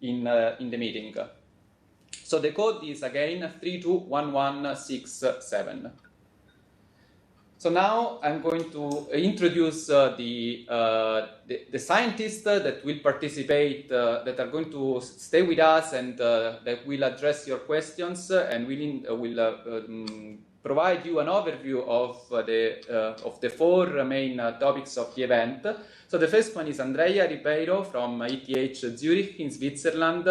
in the meeting. So the code is again 321167. So now I'm going to introduce the scientists that will participate, that are going to stay with us and that will address your questions and will provide you an overview of the four main topics of the event. So the first one is Andrea Ribeiro from ETH Zurich in Switzerland.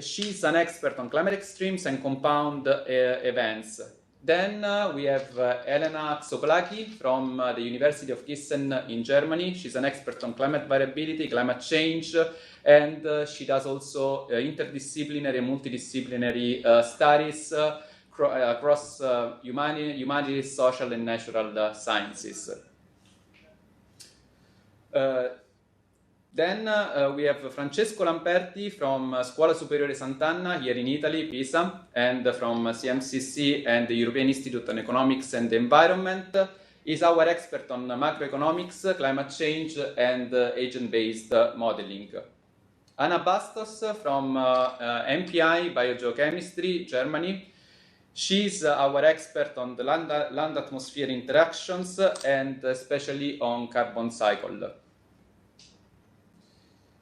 She's an expert on climate extremes and compound events. Then we have Elena Xoplaki from the University of Gießen in Germany. She's an expert on climate variability, climate change, and she does also interdisciplinary and multidisciplinary studies across humanities, social, and natural sciences. Then we have Francesco Lamperti from Scuola Superiore Sant'Anna here in Italy, Pisa, and from CMCC and the European Institute on Economics and the Environment. He's our expert on macroeconomics, climate change, and agent-based modeling. Anna Bastos from MPI Biogeochemistry, Germany. She's our expert on the land-atmosphere interactions and especially on carbon cycle.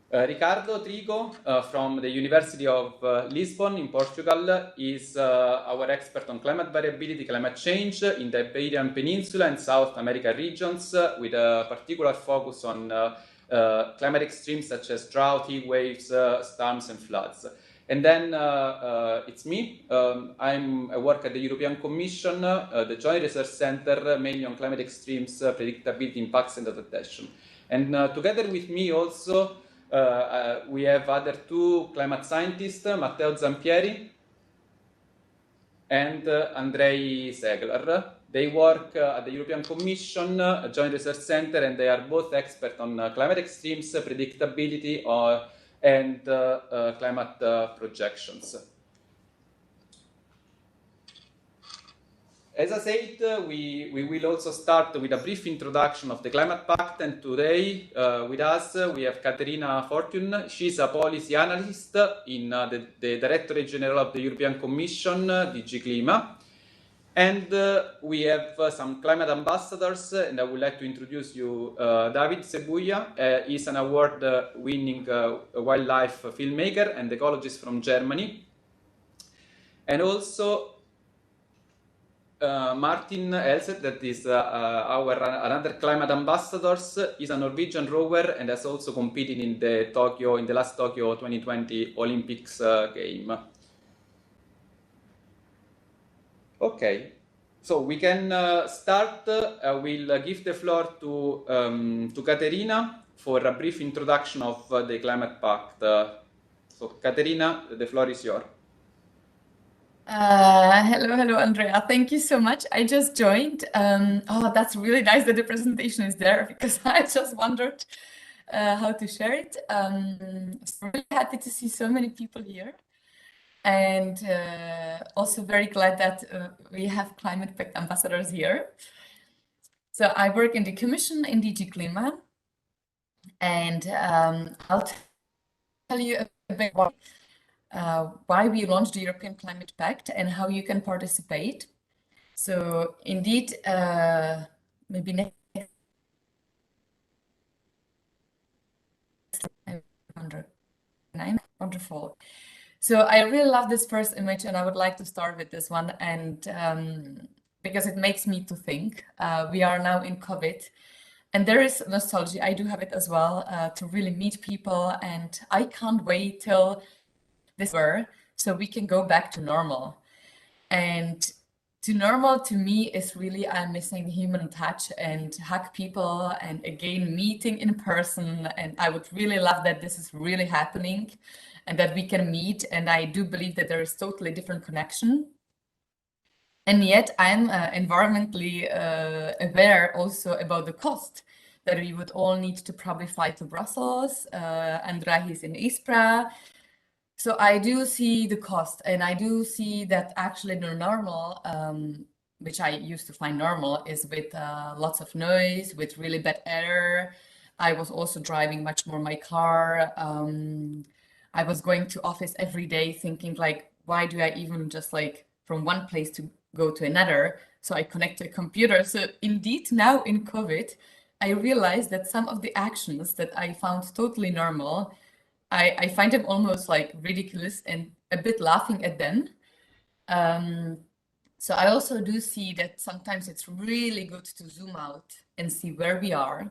Ricardo Trigo from the University of Lisbon in Portugal is our expert on climate variability, climate change in the Iberian Peninsula and South America regions with a particular focus on climate extremes such as drought, heat waves, storms and floods. And then it's me. I work at the European Commission, the Joint Research Center, mainly on climate extremes, predictability, impacts and adaptation. And together with me also, we have other two climate scientists, Matteo Zampieri and Andrei Segler. They work at the European Commission, Joint Research Center, and they are both experts on climate extremes, predictability, and climate projections. As I said, we will also start with a brief introduction of the Climate Pact, and today with us we have Caterina Fortune. She's a policy analyst in the Directorate General of the European Commission, DG Clima. And we have some climate ambassadors, and I would like to introduce you David Cebuya. He's an award-winning wildlife filmmaker and ecologist from Germany. And also Martin Elset, that is another climate ambassador, is a Norwegian rower and has also competed in the last Tokyo 2020 Olympics game. Okay, so we can start. We'll give the floor to Caterina for a brief introduction of the Climate Pact. So Caterina, the floor is yours. Hello, Andrea. Thank you so much. I just joined. Oh, that's really nice that the presentation is there because I just wondered how to share it. So really happy to see so many people here. And also very glad that we have Climate Pact ambassadors here. So I work in the Commission in DG Clima. And I'll tell you a bit about why we launched the European Climate Pact and how you can participate. So indeed, maybe next. Wonderful. So I really love this first image and I would like to start with this one, and because it makes me to think. We are now in COVID and there is nostalgia. I do have it as well, to really meet people, and I can't wait till this were so we can go back to normal. And to normal to me is really I'm missing human touch and hug people and again meeting in person, and I would really love that this is really happening and that we can meet, and I do believe that there is totally different connection. And yet I'm environmentally aware also about the cost that we would all need to probably fly to Brussels. Andrea is in Ispra. So I do see the cost, and I do see that actually the normal, which I used to find normal, is with lots of noise, with really bad air, I was also driving much more my car. I was going to office every day thinking like, why do I even just like from one place to go to another? So I connect to a computer. So indeed, now in COVID, I realized that some of the actions that I found totally normal, I find them almost like ridiculous and a bit laughing at them. So I also do see that sometimes it's really good to zoom out and see where we are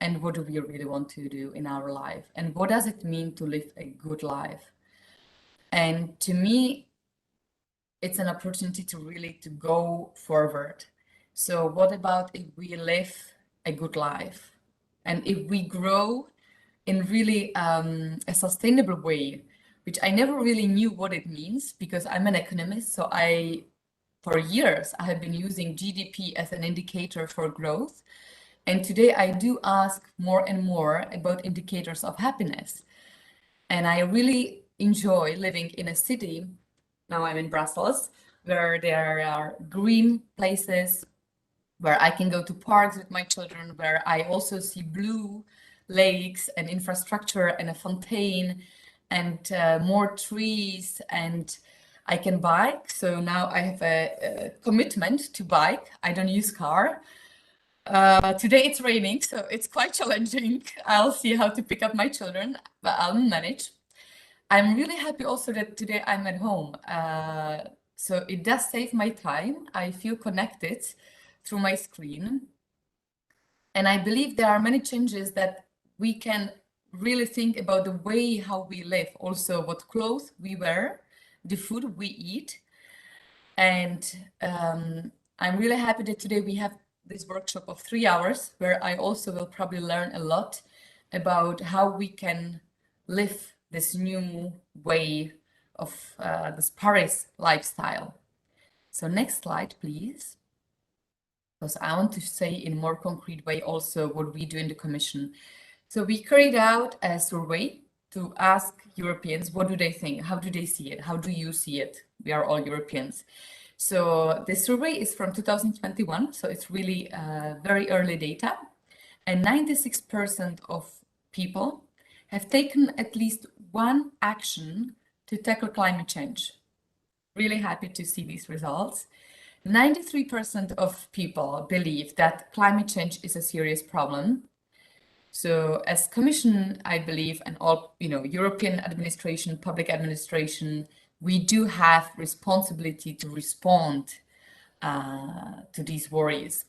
and what do we really want to do in our life and what does it mean to live a good life. And to me, it's an opportunity to really to go forward. So what about if we live a good life and if we grow in really a sustainable way, which I never really knew what it means because I'm an economist. So for years, I have been using GDP as an indicator for growth. And today I do ask more and more about indicators of happiness. And I really enjoy living in a city. Now I'm in Brussels, where there are green places, where I can go to parks with my children, where I also see blue lakes and infrastructure and a fontaine and more trees, and I can bike. So now I have a commitment to bike. I don't use car. Today it's raining, so it's quite challenging. I'll see how to pick up my children, but I'll manage. I'm really happy also that today I'm at home. So it does save my time. I feel connected through my screen. And I believe there are many changes that we can really think about the way how we live, also what clothes we wear, the food we eat. And I'm really happy that today we have this workshop of 3 hours where I also will probably learn a lot about how we can live this new way of this Paris lifestyle. So next slide, please. Because I want to say in a more concrete way also what we do in the Commission. So we carried out a survey to ask Europeans, what do they think? How do they see it? How do you see it? We are all Europeans. So the survey is from 2021, so it's really very early data. And 96% of people have taken at least one action to tackle climate change. Really happy to see these results. 93% of people believe that climate change is a serious problem. So as Commission, I believe, and all, European administration, public administration, we do have responsibility to respond to these worries.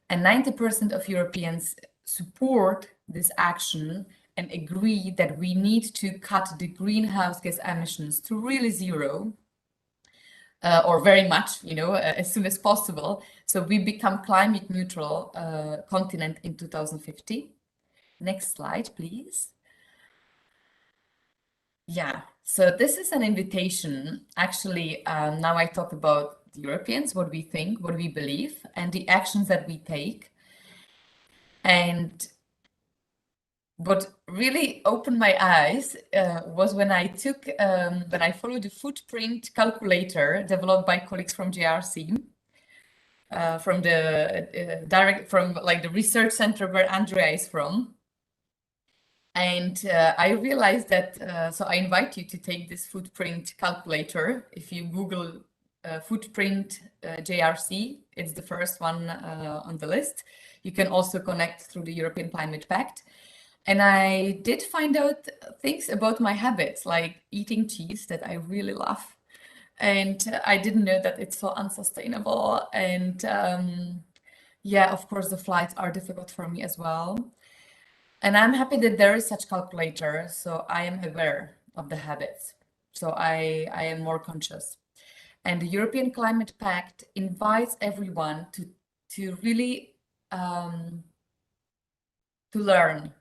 And 90% of Europeans support this action and agree that we need to cut the greenhouse gas emissions to really zero, or very much, as soon as possible. So we become climate neutral continent in 2050. Next slide, please. Yeah, so this is an invitation. Actually, now I talk about the Europeans, what we think, what we believe, and the actions that we take. And what really opened my eyes was when I followed the footprint calculator developed by colleagues from JRC, from the research center where Andrea is from. And I realized that, so I invite you to take this footprint calculator. If you Google footprint JRC, it's the first one on the list. You can also connect through the European Climate Pact. And I did find out things about my habits, like eating cheese that I really love. And I didn't know that it's so unsustainable. And yeah, of course, the flights are difficult for me as well. And I'm happy that there is such calculator, so I am aware of the habits. So I am more conscious. And the European Climate Pact invites everyone to really to learn,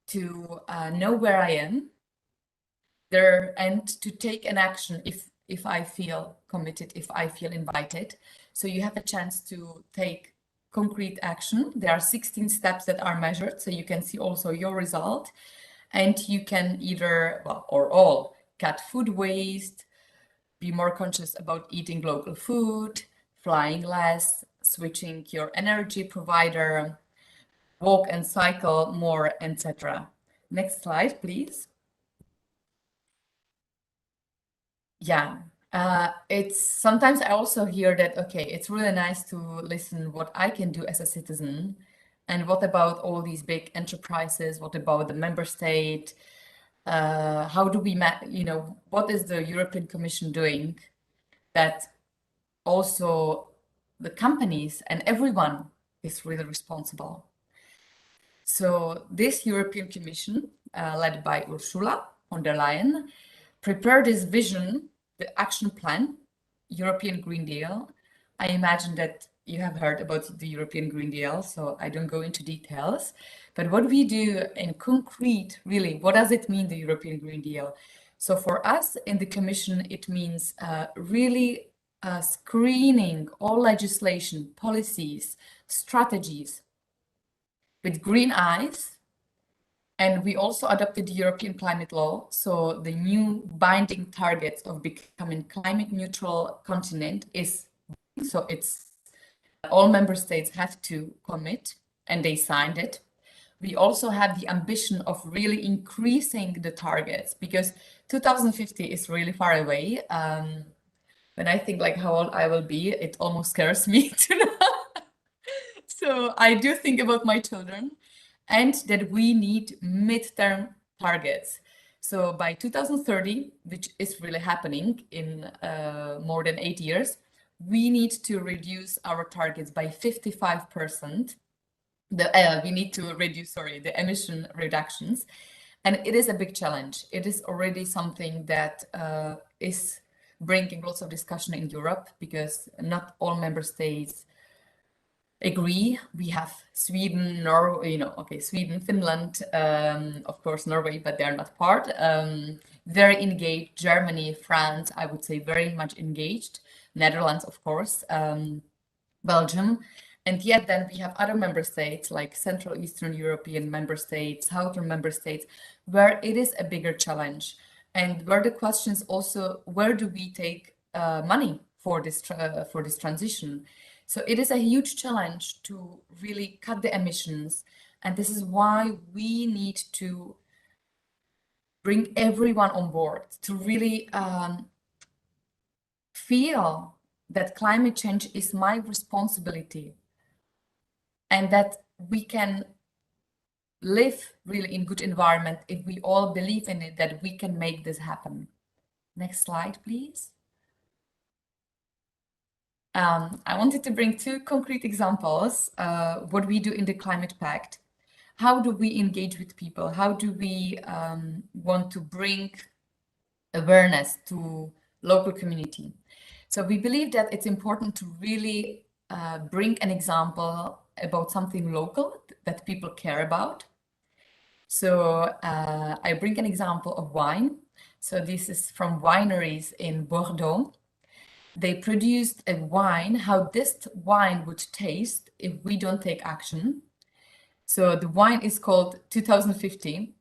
to know where I am there, and to take an action if I feel committed, if I feel invited. So you have a chance to take concrete action. There are 16 steps that are measured, so you can see also your result, and you can either, well, or all, cut food waste, be more conscious about eating local food, flying less, switching your energy provider, walk and cycle more, etc. Next slide, please. Yeah, it's sometimes I also hear that, okay, it's really nice to listen what I can do as a citizen, and what about all these big enterprises? What about the member state? How do we, what is the European Commission doing that also the companies and everyone is really responsible? So this European Commission, led by Ursula von der Leyen, prepared this vision, the action plan, European Green Deal. I imagine that you have heard about the European Green Deal, so I don't go into details. But what we do in concrete, really, what does it mean, the European Green Deal? So for us in the Commission, it means really screening all legislation, policies, strategies with green eyes. And we also adopted the European climate law, so the new binding targets of becoming climate neutral continent is, so it's all member states have to commit, and they signed it. We also have the ambition of really increasing the targets, because 2050 is really far away. When I think like how old I will be, it almost scares me to know. So I do think about my children, and that we need midterm targets. So by 2030, which is really happening in more than 8 years, we need to reduce our targets by 55%. We need to reduce, the emission reductions. And it is a big challenge. It is already something that is bringing lots of discussion in Europe, because not all member states agree. We have Sweden, Norway, Sweden, Finland, of course, Norway, but they're not part. Very engaged. Germany, France, I would say very much engaged. Netherlands, of course, Belgium. And yet then we have other member states like Central Eastern European member states, Southern member states, where it is a bigger challenge. And where the question is also, where do we take money for this transition? So it is a huge challenge to really cut the emissions. And this is why we need to bring everyone on board to really feel that climate change is my responsibility, and that we can live really in good environment if we all believe in it, that we can make this happen. Next slide, please. I wanted to bring 2 concrete examples, what we do in the Climate Pact. How do we engage with people? How do we want to bring awareness to local community? So we believe that it's important to really bring an example about something local that people care about. So I bring an example of wine. So this is from wineries in Bordeaux. They produced a wine, how this wine would taste if we don't take action. So the wine is called 2050.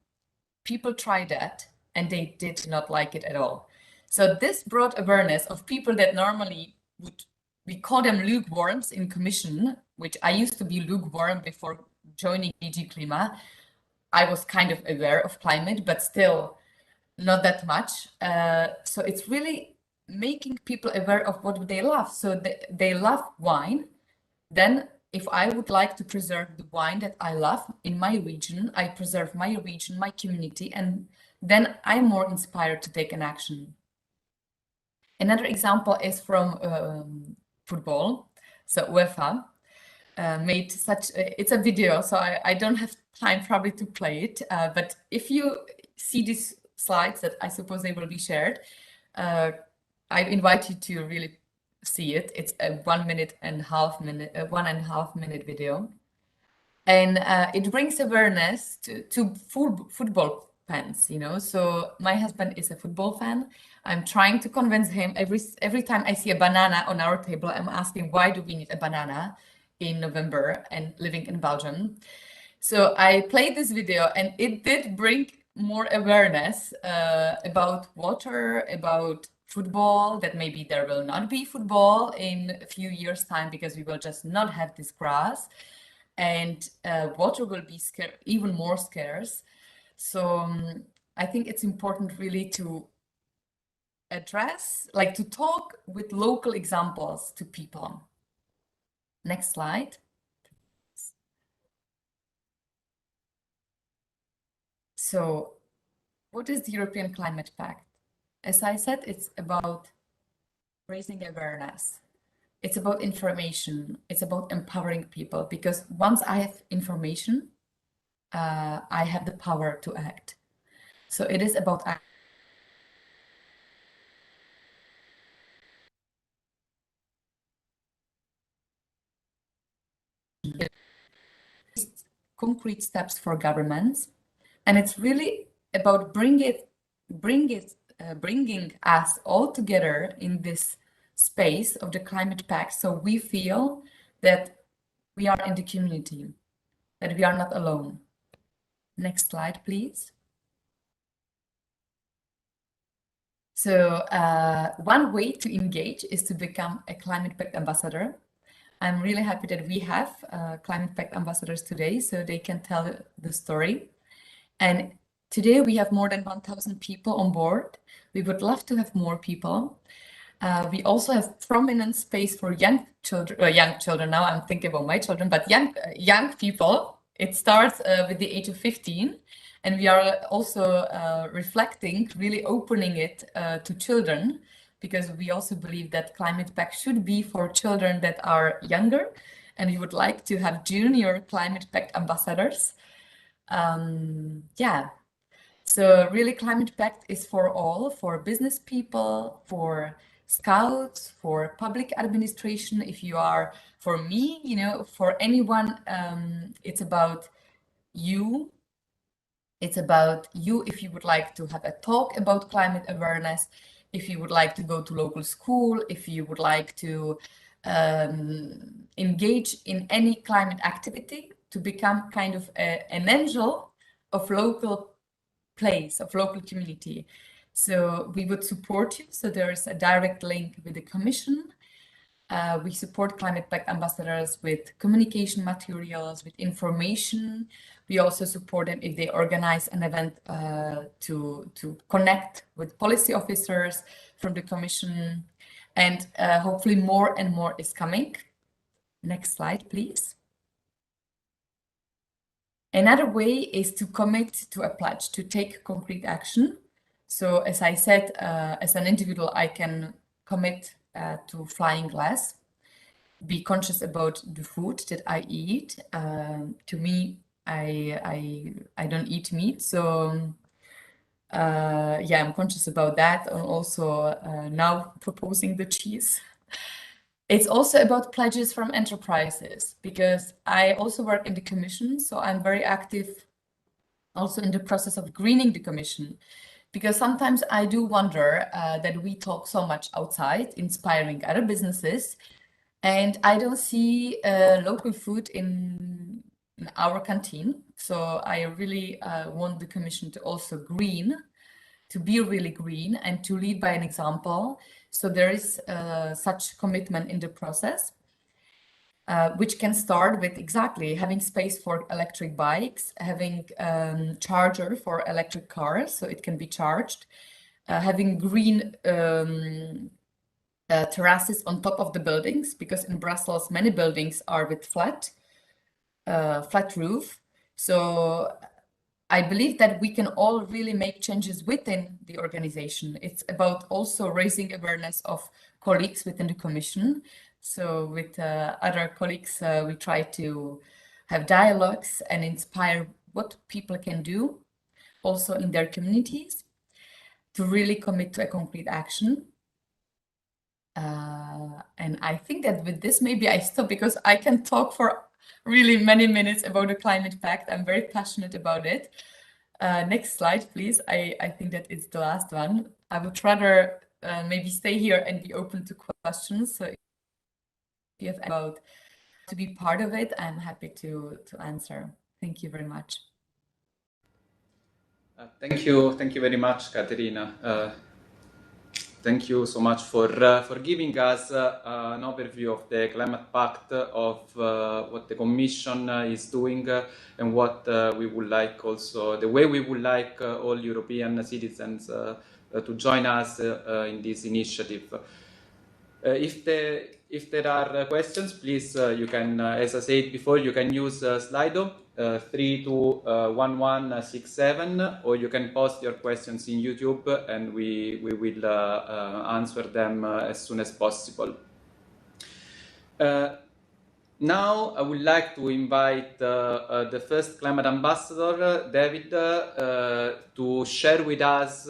People tried that and they did not like it at all. So this brought awareness of people that normally we call them lukewarms in Commission, which I used to be lukewarm before joining DG Klima. I was kind of aware of climate, but still not that much. So it's really making people aware of what they love. So they love wine. Then if I would like to preserve the wine that I love in my region, I preserve my region, my community, and then I'm more inspired to take an action. Another example is from football. So UEFA made such, it's a video, so I don't have time probably to play it, but if you see these slides that I suppose they will be shared, I invite you to really see it. It's a 1.5 minute video, and it brings awareness to football fans, So my husband is a football fan. I'm trying to convince him. Every time I see a banana on our table, I'm asking, why do we need a banana in November and living in Belgium? So I played this video, and it did bring more awareness about water, about football, that maybe there will not be football in a few years' time because we will just not have this grass. and water will be even more scarce. So I think it's important really to address, like to talk with local examples to people. Next slide. So what is the European Climate Pact? As I said, it's about raising awareness. It's about information. It's about empowering people, because once I have information, I have the power to act. So it is about concrete steps for governments, and it's really about bringing us all together in this space of the climate pact, so we feel that we are in the community, that we are not alone. Next slide, please. So one way to engage is to become a climate pact ambassador. I'm really happy that we have climate pact ambassadors today, so they can tell the story. And today we have more than 1,000 people on board. We would love to have more people. We also have prominent space for young children. Now I'm thinking about my children, but young people. It starts with the age of 15, and we are also reflecting, really opening it to children, because we also believe that climate pact should be for children that are younger, and we would like to have junior climate pact ambassadors. Yeah, so really climate pact is for all, for business people, for scouts, for public administration. If you are, for me, you know, for anyone, it's about you. It's about you if you would like to have a talk about climate awareness, if you would like to go to local school, if you would like to engage in any climate activity, to become kind of an angel of local place, of local community. So we would support you. So there is a direct link with the Commission. We support climate pact ambassadors with communication materials, with information. We also support them if they organize an event to connect with policy officers from the Commission. And hopefully more and more is coming. Next slide, please. Another way is to commit to a pledge, to take concrete action. So as I said, as an individual, I can commit to flying less, be conscious about the food that I eat. To me, I don't eat meat, so yeah, I'm conscious about that, and also now proposing the cheese. It's also about pledges from enterprises, because I also work in the Commission, so I'm very active also in the process of greening the Commission, because sometimes I do wonder that we talk so much outside, inspiring other businesses, and I don't see local food in our canteen. So I really want the Commission to also green, to be really green and to lead by an example. So there is such commitment in the process, which can start with exactly having space for electric bikes, having charger for electric cars, so it can be charged, having green terraces on top of the buildings, because in Brussels many buildings are with flat roof. So I believe that we can all really make changes within the organization. It's about also raising awareness of colleagues within the Commission. So with other colleagues, we try to have dialogues and inspire what people can do also in their communities to really commit to a concrete action. And I think that with this, maybe I stop, because I can talk for really many minutes about the climate pact. I'm very passionate about it. Next slide, please. I think that it's the last one. I would rather maybe stay here and be open to questions. So if you have about to be part of it, I'm happy to answer. Thank you very much. Thank you very much, Katerina. Thank you so much for giving us an overview of the Climate Pact, of what the Commission is doing, and what we would like also, the way we would like all European citizens to join us in this initiative. If there are questions, please, you can, as I said before, you can use Slido 321167, or you can post your questions in YouTube, and we will answer them as soon as possible. Now, I would like to invite the first climate ambassador, David, to share with us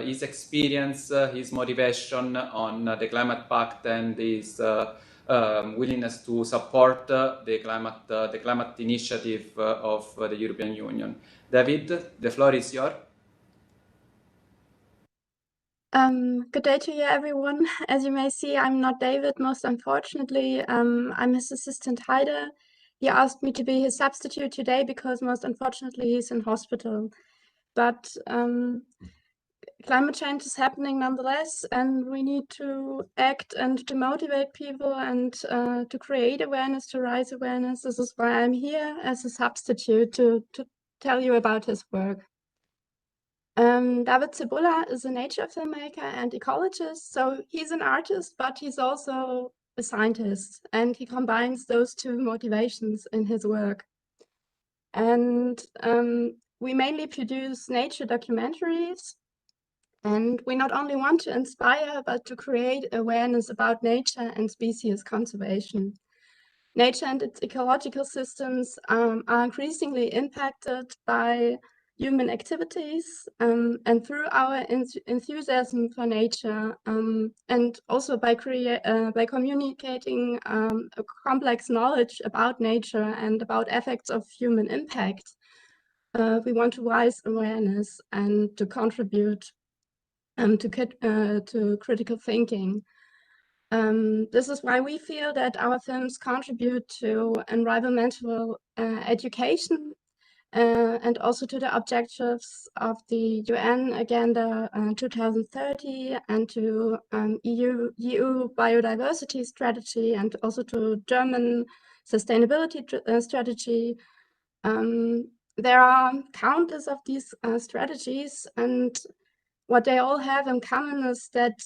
his experience, his motivation on the Climate Pact, and his willingness to support the climate initiative of the European Union. David, the floor is yours. Good day to you, everyone. As you may see, I'm not David, most unfortunately. I'm his assistant, Heide. He asked me to be his substitute today because most unfortunately he's in hospital. But climate change is happening nonetheless, and we need to act and to motivate people and to create awareness, to raise awareness. This is why I'm here as a substitute to tell you about his work. David Cebula is a nature filmmaker and ecologist, so he's an artist, but he's also a scientist, and he combines those two motivations in his work. And we mainly produce nature documentaries, and we not only want to inspire, but to create awareness about nature and species conservation. Nature and its ecological systems are increasingly impacted by human activities, and through our enthusiasm for nature, and also by communicating a complex knowledge about nature and about effects of human impact, we want to raise awareness and to contribute to critical thinking. This is why we feel that our films contribute to environmental education and also to the objectives of the UN Agenda 2030 and to EU biodiversity strategy, and also to German sustainability strategy. There are countless of these strategies, and what they all have in common is that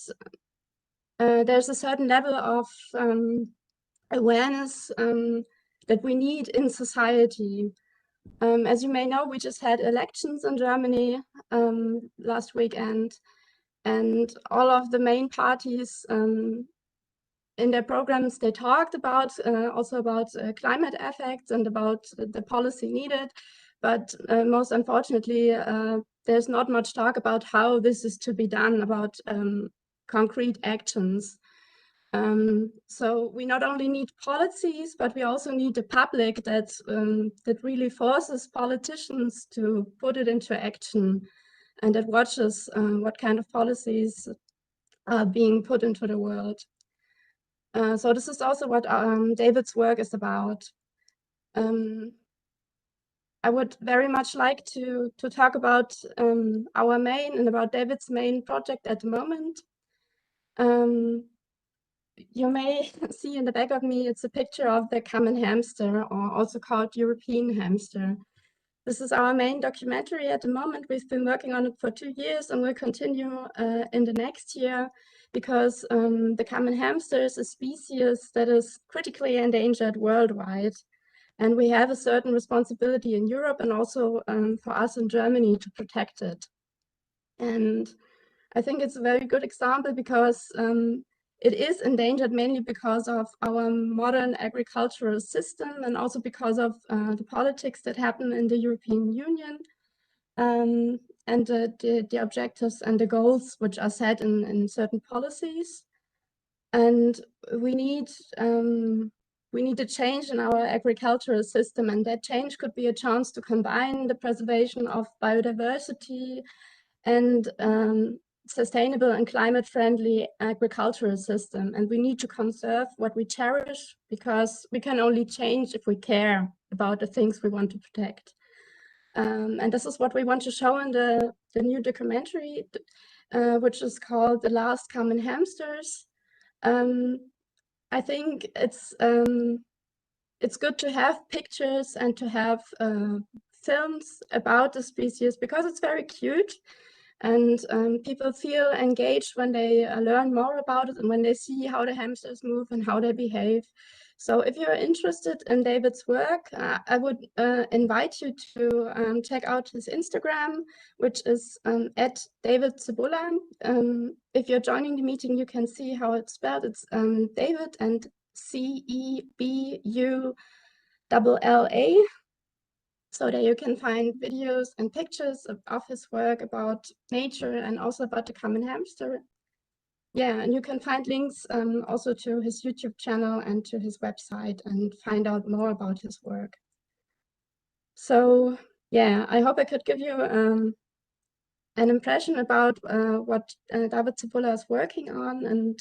there's a certain level of awareness that we need in society. As you may know, we just had elections in Germany last weekend, and all of the main parties in their programs, they talked about also about climate effects and about the policy needed, but most unfortunately, there's not much talk about how this is to be done, about concrete actions. So we not only need policies, but we also need the public that really forces politicians to put it into action, and that watches what kind of policies are being put into the world. So this is also what David's work is about. I would very much like to talk about our main and about David's main project at the moment. You may see in the back of me, it's a picture of the common hamster, or also called European hamster. This is our main documentary at the moment. We've been working on it for 2 years, and we'll continue in the next year, because the common hamster is a species that is critically endangered worldwide. And we have a certain responsibility in Europe and also for us in Germany to protect it. And I think it's a very good example because it is endangered mainly because of our modern agricultural system, and also because of the politics that happen in the European Union, and the objectives and the goals which are set in certain policies. And we need a change in our agricultural system, and that change could be a chance to combine the preservation of biodiversity and sustainable and climate-friendly agricultural system. And we need to conserve what we cherish, because we can only change if we care about the things we want to protect. And this is what we want to show in the new documentary, which is called The Last Common Hamsters. I think it's good to have pictures and to have films about the species because it's very cute, and people feel engaged when they learn more about it and when they see how the hamsters move and how they behave. So if you're interested in David's work, I would invite you to check out his Instagram, which is at David Cebula. If you're joining the meeting, you can see how it's spelled. It's David and CEBULLA. So there you can find videos and pictures of his work about nature and also about the common hamster. Yeah, and you can find links also to his YouTube channel and to his website and find out more about his work. So yeah, I hope I could give you an impression about what David Cebula is working on, and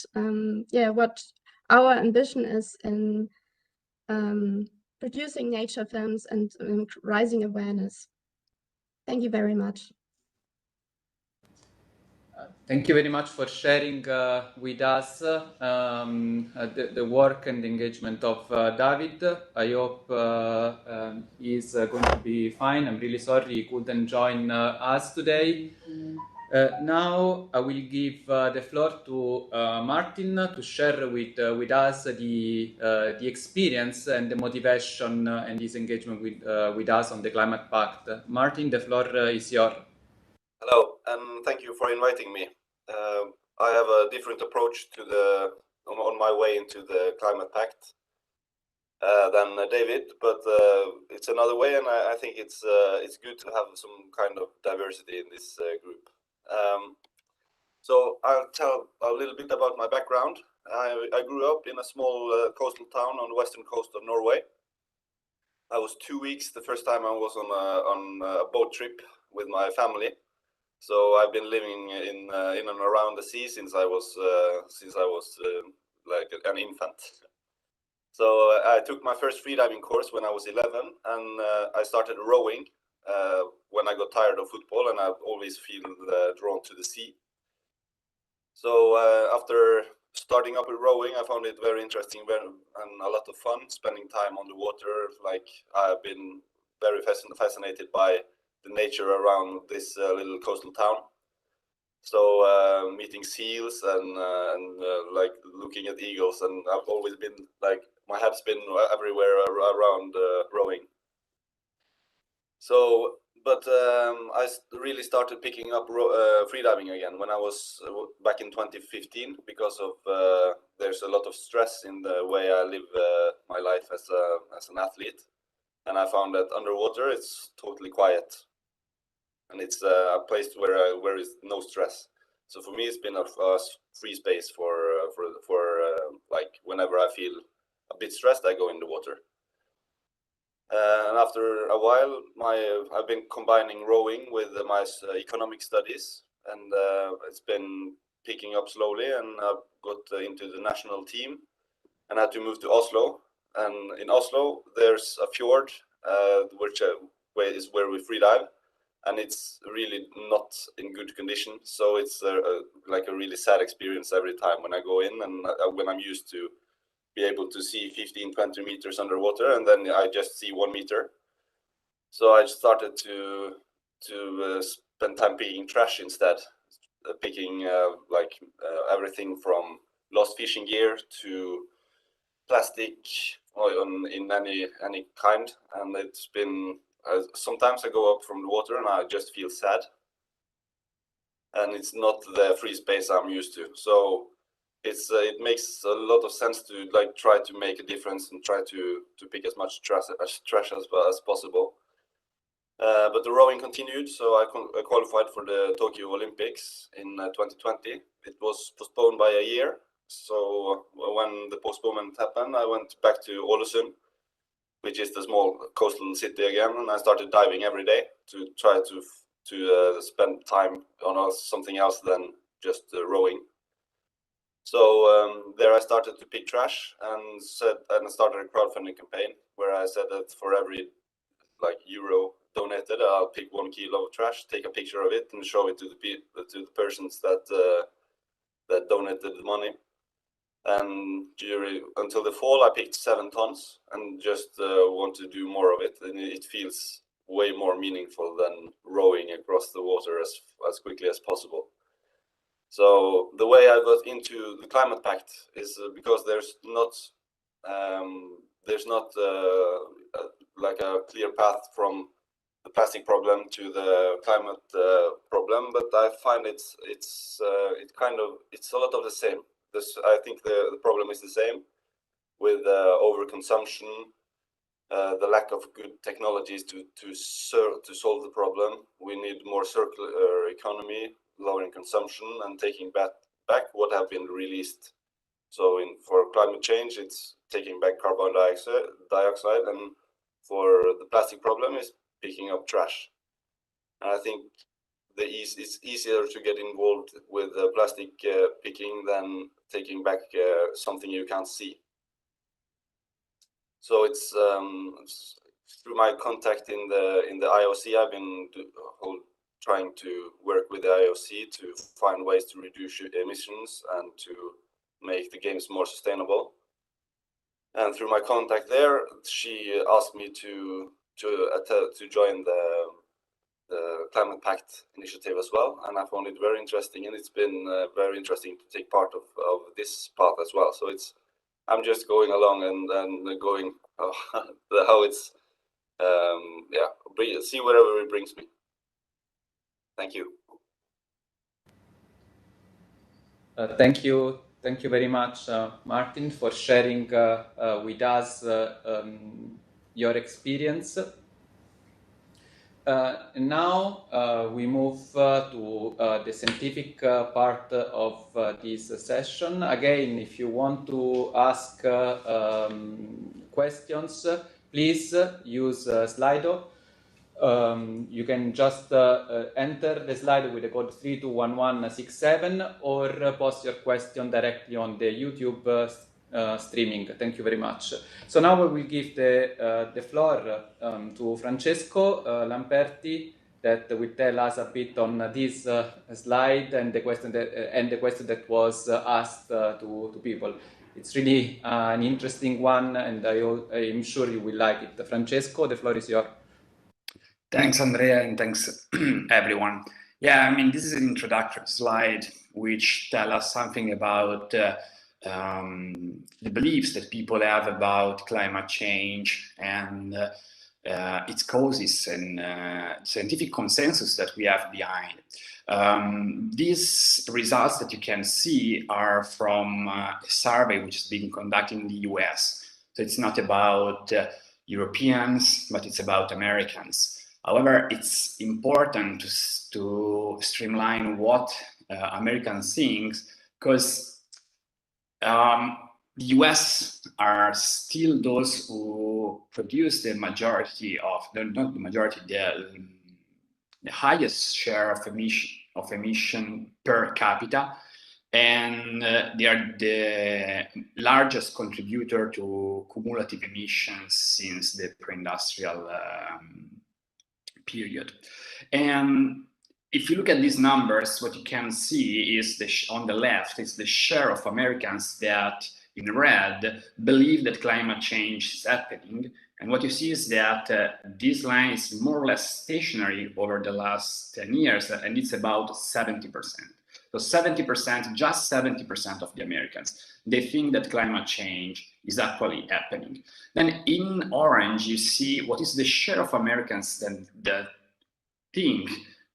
yeah, what our ambition is in producing nature films and raising awareness. Thank you very much. Thank you very much for sharing with us the work and engagement of David. I hope he's going to be fine. I'm really sorry he couldn't join us today. Now I will give the floor to Martin to share with us the experience and the motivation and his engagement with us on the Climate Pact. Martin, the floor is yours. Hello, and thank you for inviting me. I have a different approach to on my way into the Climate Pact than David, but it's another way, and I think it's good to have some kind of diversity in this group. So I'll tell a little bit about my background. I grew up in a small coastal town on the western coast of Norway. I was 2 weeks the first time I was on a boat trip with my family. So I've been living in and around the sea since I was like an infant. So I took my first freediving course when I was 11, and I started rowing when I got tired of football, and I've always feel drawn to the sea. So after starting up with rowing, I found it very interesting and a lot of fun spending time on the water. Like I've been very fascinated by the nature around this little coastal town. So meeting seals and like looking at eagles, and I've always been like, my head's been everywhere around rowing. So, but I really started picking up freediving again when I was back in 2015 because of there's a lot of stress in the way I live my life as an athlete, and I found that underwater it's totally quiet. And it's a place where is no stress. So for me, it's been a free space for like whenever I feel a bit stressed, I go in the water. And after a while, I've been combining rowing with my economic studies, and it's been picking up slowly. And I got into the national team, and I had to move to Oslo. And in Oslo, there's a fjord, which is where we freedive. And it's really not in good condition, so it's like a really sad experience every time when I go in, and when I'm used to be able to see 15-20 meters underwater, and then I just see 1 meter. So I started to spend time picking trash instead, picking everything from lost fishing gear to plastic in any kind, and it's been. Sometimes I go up from the water and I just feel sad, and it's not the free space I'm used to. So it makes a lot of sense to like try to make a difference and try to pick as much trash as possible. But the rowing continued, so I qualified for the Tokyo Olympics in 2020. It was postponed by a year, so when the postponement happened, I went back to Ålesund, which is the small coastal city again, and I started diving every day to try to spend time on something else than just rowing. So there I started to pick trash and started a crowdfunding campaign where I said that for every like euro donated. I'll pick 1 kilo of trash, take a picture of it, and show it to the persons that that donated the money. And until the fall, I picked 7 tons, and just want to do more of it. And it feels way more meaningful than rowing across the water as quickly as possible. So the way I got into the climate pact is because there's not like a clear path from the plastic problem to the climate problem, but I find it's a lot of the same. I think the problem is the same with overconsumption, the lack of good technologies to solve the problem. We need more circular economy, lowering consumption, and taking back what have been released. So for climate change, it's taking back carbon dioxide, and for the plastic problem is picking up trash. And I think it's easier to get involved with plastic picking than taking back something you can't see. So it's through my contact in the IOC, I've been trying to work with the IOC to find ways to reduce emissions and to make the games more sustainable. And through my contact there, she asked me to join the Climate Pact initiative as well, and I found it very interesting, and it's been very interesting to take part of this path as well. So I'm just going along and going how it's see wherever it brings me. Thank you. Thank you very much, Martin, for sharing with us your experience. Now we move to the scientific part of this session. Again, if you want to ask questions, please use Slido. You can just enter the slide with the code 321167 or post your question directly on the YouTube streaming. Thank you very much. So now we will give the floor to Francesco Lamperti, that will tell us a bit on this slide and the question that was asked to people. It's really an interesting one, and I'm sure you will like it. Francesco, the floor is yours. Thanks, Andrea, and thanks, everyone. Yeah, I mean, this is an introductory slide which tells us something about the beliefs that people have about climate change and its causes and scientific consensus that we have behind. These results that you can see are from a survey which has been conducted in the US. So it's not about Europeans, but it's about Americans. However, it's important to streamline what Americans think, because the US are still those who produce the majority of, not the majority, the highest share of emission per capita, and they are the largest contributor to cumulative emissions since the pre-industrial period. And if you look at these numbers, what you can see is on the left is the share of Americans that, in red, believe that climate change is happening. And what you see is that this line is more or less stationary over the last 10 years, and it's about 70%. So 70%, just 70% of the Americans, they think that climate change is actually happening. Then in orange, you see what is the share of Americans that think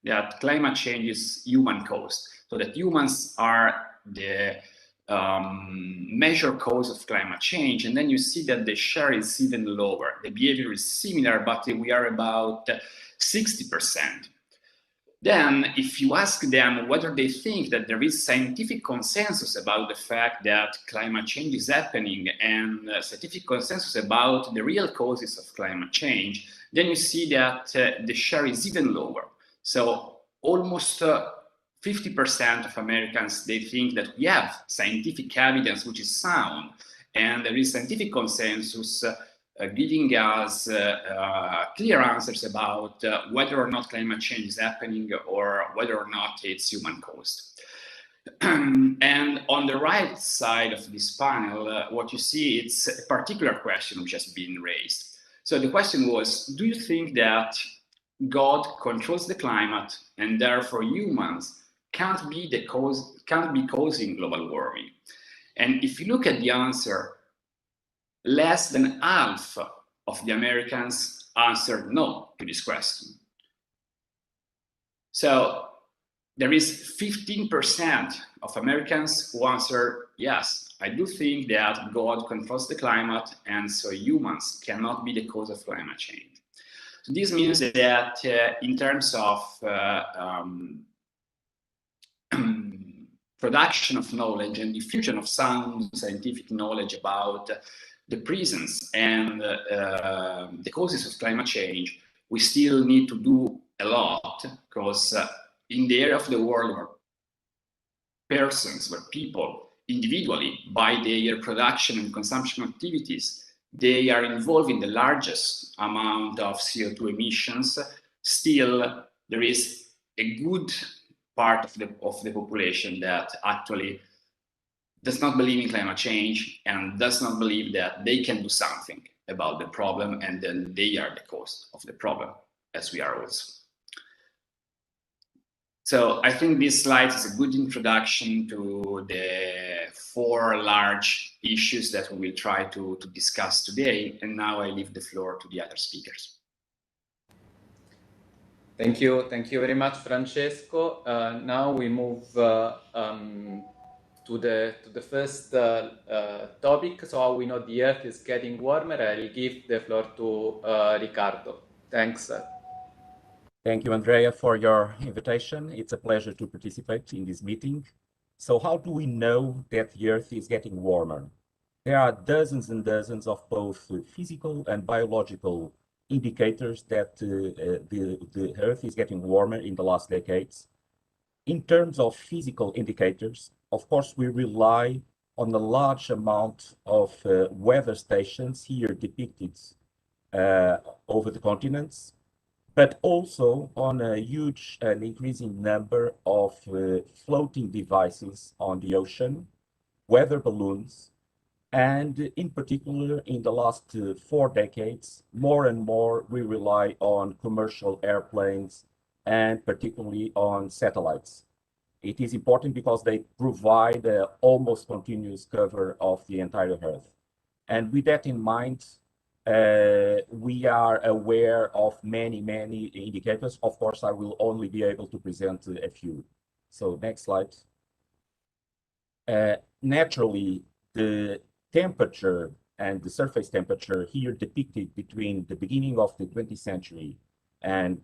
that climate change is human-caused, so that humans are the major cause of climate change. And then you see that the share is even lower. The behavior is similar, but we are about 60%. Then, if you ask them whether they think that there is scientific consensus about the fact that climate change is happening and scientific consensus about the real causes of climate change, then you see that the share is even lower. So almost 50% of Americans, they think that we have scientific evidence which is sound, and there is scientific consensus giving us clear answers about whether or not climate change is happening or whether or not it's human caused. And on the right side of this panel, what you see, it's a particular question which has been raised. So the question was, do you think that God controls the climate and therefore humans can't be causing global warming? And if you look at the answer, less than half of the Americans answered no to this question. So there is 15% of Americans who answer yes, I do think that God controls the climate and so humans cannot be the cause of climate change. So this means that in terms of production of knowledge and diffusion of sound scientific knowledge about the presence and the causes of climate change, we still need to do a lot, because in the area of the world where people individually, by their production and consumption activities, they are involved in the largest amount of CO2 emissions, still there is a good part of the population that actually does not believe in climate change and does not believe that they can do something about the problem, and then they are the cause of the problem, as we are also. So I think this slide is a good introduction to the 4 large issues that we will try to discuss today. And now I leave the floor to the other speakers. Thank you very much, Francesco. Now we move to the first topic. So how we know the Earth is getting warmer. I'll give the floor to Ricardo. Thanks. Thank you, Andrea, for your invitation. It's a pleasure to participate in this meeting. So how do we know that the Earth is getting warmer? There are dozens and dozens of both physical and biological indicators that the Earth is getting warmer in the last decades. In terms of physical indicators, of course, we rely on a large amount of weather stations here depicted over the continents, but also on a huge and increasing number of floating devices on the ocean, weather balloons, and in particular, in the last 4 decades, more and more we rely on commercial airplanes and particularly on satellites. It is important because they provide an almost continuous cover of the entire Earth. And with that in mind, we are aware of many indicators. Of course, I will only be able to present a few. So next slide. Naturally, the temperature and the surface temperature here depicted between the beginning of the 20th century and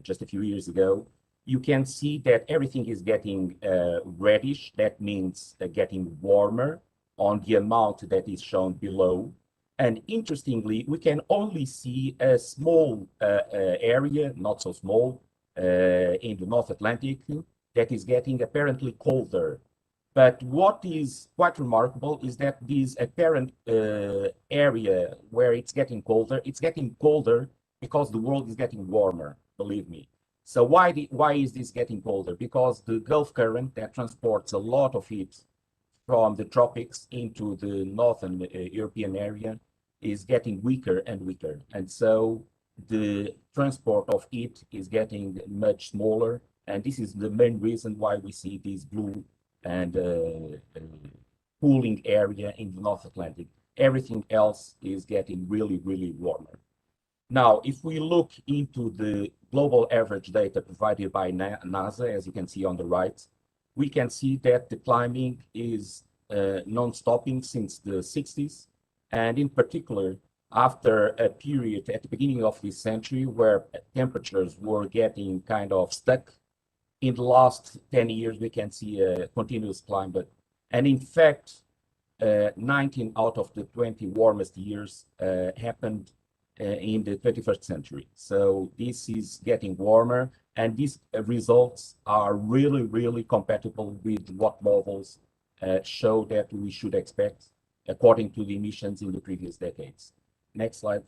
just a few years ago, you can see that everything is getting reddish. That means getting warmer on the amount that is shown below. And interestingly, we can only see a small area, not so small, in the North Atlantic that is getting apparently colder. But what is quite remarkable is that this apparent area where it's getting colder because the world is getting warmer, believe me. So why is this getting colder? Because the Gulf current that transports a lot of heat from the tropics into the northern European area is getting weaker and weaker. And so the transport of heat is getting much smaller. And this is the main reason why we see this blue and cooling area in the North Atlantic. Everything else is getting really warmer. Now, if we look into the global average data provided by NASA, as you can see on the right, we can see that the climbing is non-stopping since the 60s. And in particular, after a period at the beginning of this century where temperatures were getting kind of stuck, in the last 10 years, we can see a continuous climb. And in fact, 19 out of the 20 warmest years happened in the 21st century. So this is getting warmer, and these results are really compatible with what models show that we should expect according to the emissions in the previous decades. Next slide.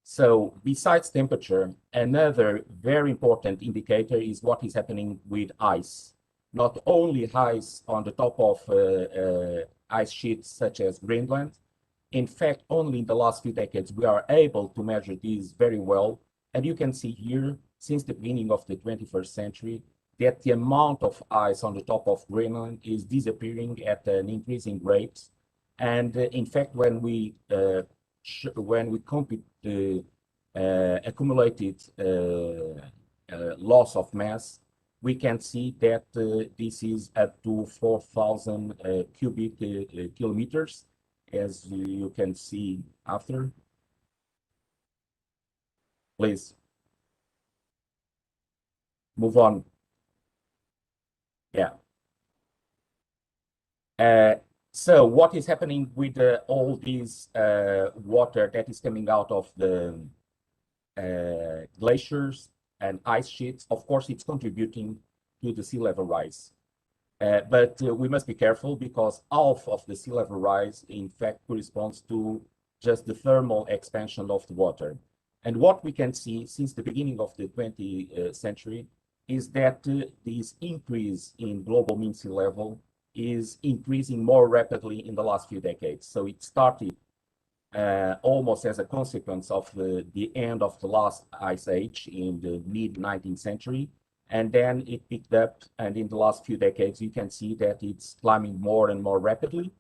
So besides temperature, another very important indicator is what is happening with ice. Not only ice on the top of ice sheets such as Greenland. In fact, only in the last few decades, we are able to measure these very well. And you can see here, since the beginning of the 21st century, that the amount of ice on the top of Greenland is disappearing at an increasing rate. And in fact, when we compute the accumulated loss of mass, we can see that this is up to 4,000 cubic kilometers, as you can see after. Please move on. Yeah. So what is happening with all this water that is coming out of the glaciers and ice sheets? Of course, it's contributing to the sea level rise. But we must be careful because half of the sea level rise, in fact, corresponds to just the thermal expansion of the water. And what we can see since the beginning of the 20th century is that this increase in global mean sea level is increasing more rapidly in the last few decades. So it started almost as a consequence of the end of the last ice age in the mid-19th century. And then it picked up, and in the last few decades, you can see that it's climbing more and more rapidly.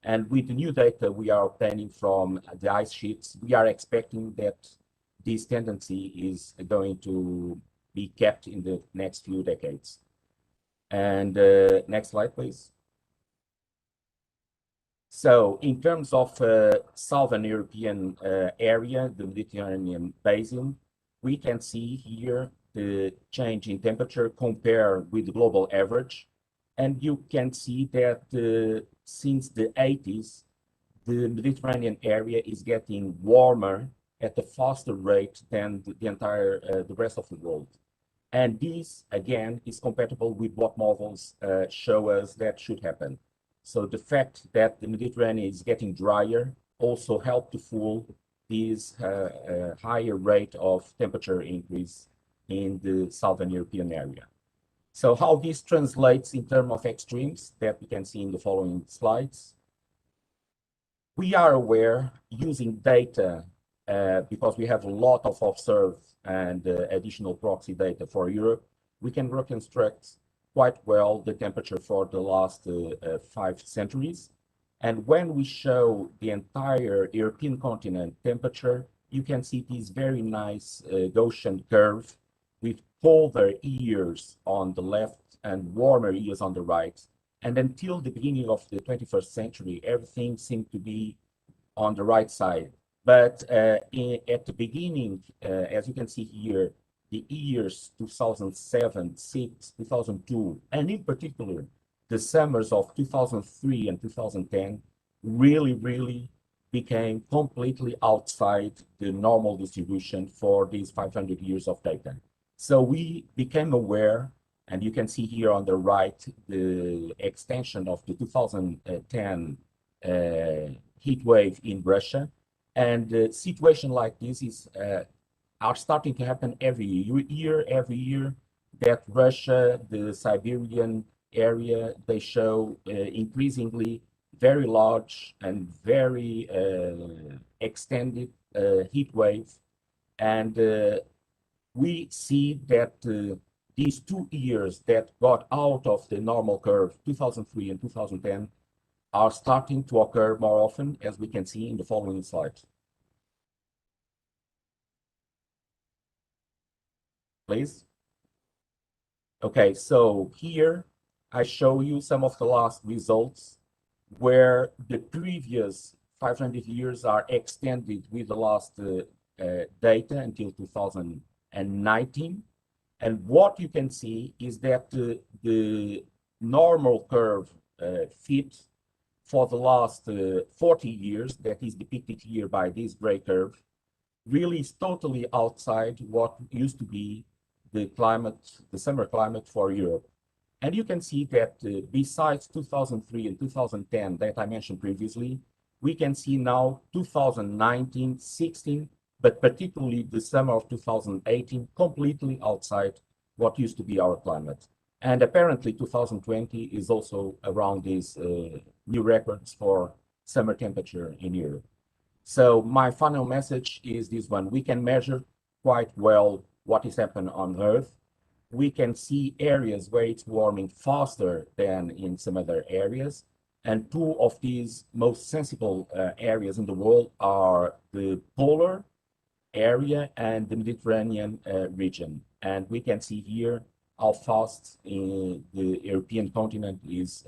And with the new data we are obtaining from the ice sheets, we are expecting that this tendency is going to be kept in the next few decades. And next slide, please. So in terms of Southern European area, the Mediterranean basin, we can see here the change in temperature compared with the global average. And you can see that since the 80s, the Mediterranean area is getting warmer at a faster rate than the rest of the world. And this, again, is compatible with what models show us that should happen. So the fact that the Mediterranean is getting drier also helped to fuel this higher rate of temperature increase in the Southern European area. So how this translates in terms of extremes that we can see in the following slides. We are aware using data because we have a lot of observed and additional proxy data for Europe, we can reconstruct quite well the temperature for the last 5 centuries. And when we show the entire European continent temperature, you can see this very nice Gaussian curve with colder years on the left and warmer years on the right. And until the beginning of the 21st century, everything seemed to be on the right side. But at the beginning, as you can see here, the years 2007, 6, 2002, and in particular, the summers of 2003 and 2010 really became completely outside the normal distribution for these 500 years of data. So we became aware, and you can see here on the right, the extension of the 2010 heat wave in Russia. And a situation like this is are starting to happen every year, that Russia, the Siberian area, they show increasingly very large and very extended heat waves. And we see that these 2 years that got out of the normal curve, 2003 and 2010, are starting to occur more often, as we can see in the following slides. Please. Okay, so here I show you some of the last results where the previous 500 years are extended with the last data until 2019. And what you can see is that the normal curve fit for the last 40 years, that is depicted here by this gray curve, really is totally outside what used to be the climate, the summer climate for Europe. And you can see that besides 2003 and 2010 that I mentioned previously, we can see now 2019, 16, but particularly the summer of 2018, completely outside what used to be our climate. And apparently 2020 is also around these new records for summer temperature in Europe. So my final message is this one: we can measure quite well what is happening on Earth. We can see areas where it's warming faster than in some other areas. And two of these most sensible areas in the world are the polar area and the Mediterranean region. And we can see here how fast the European continent is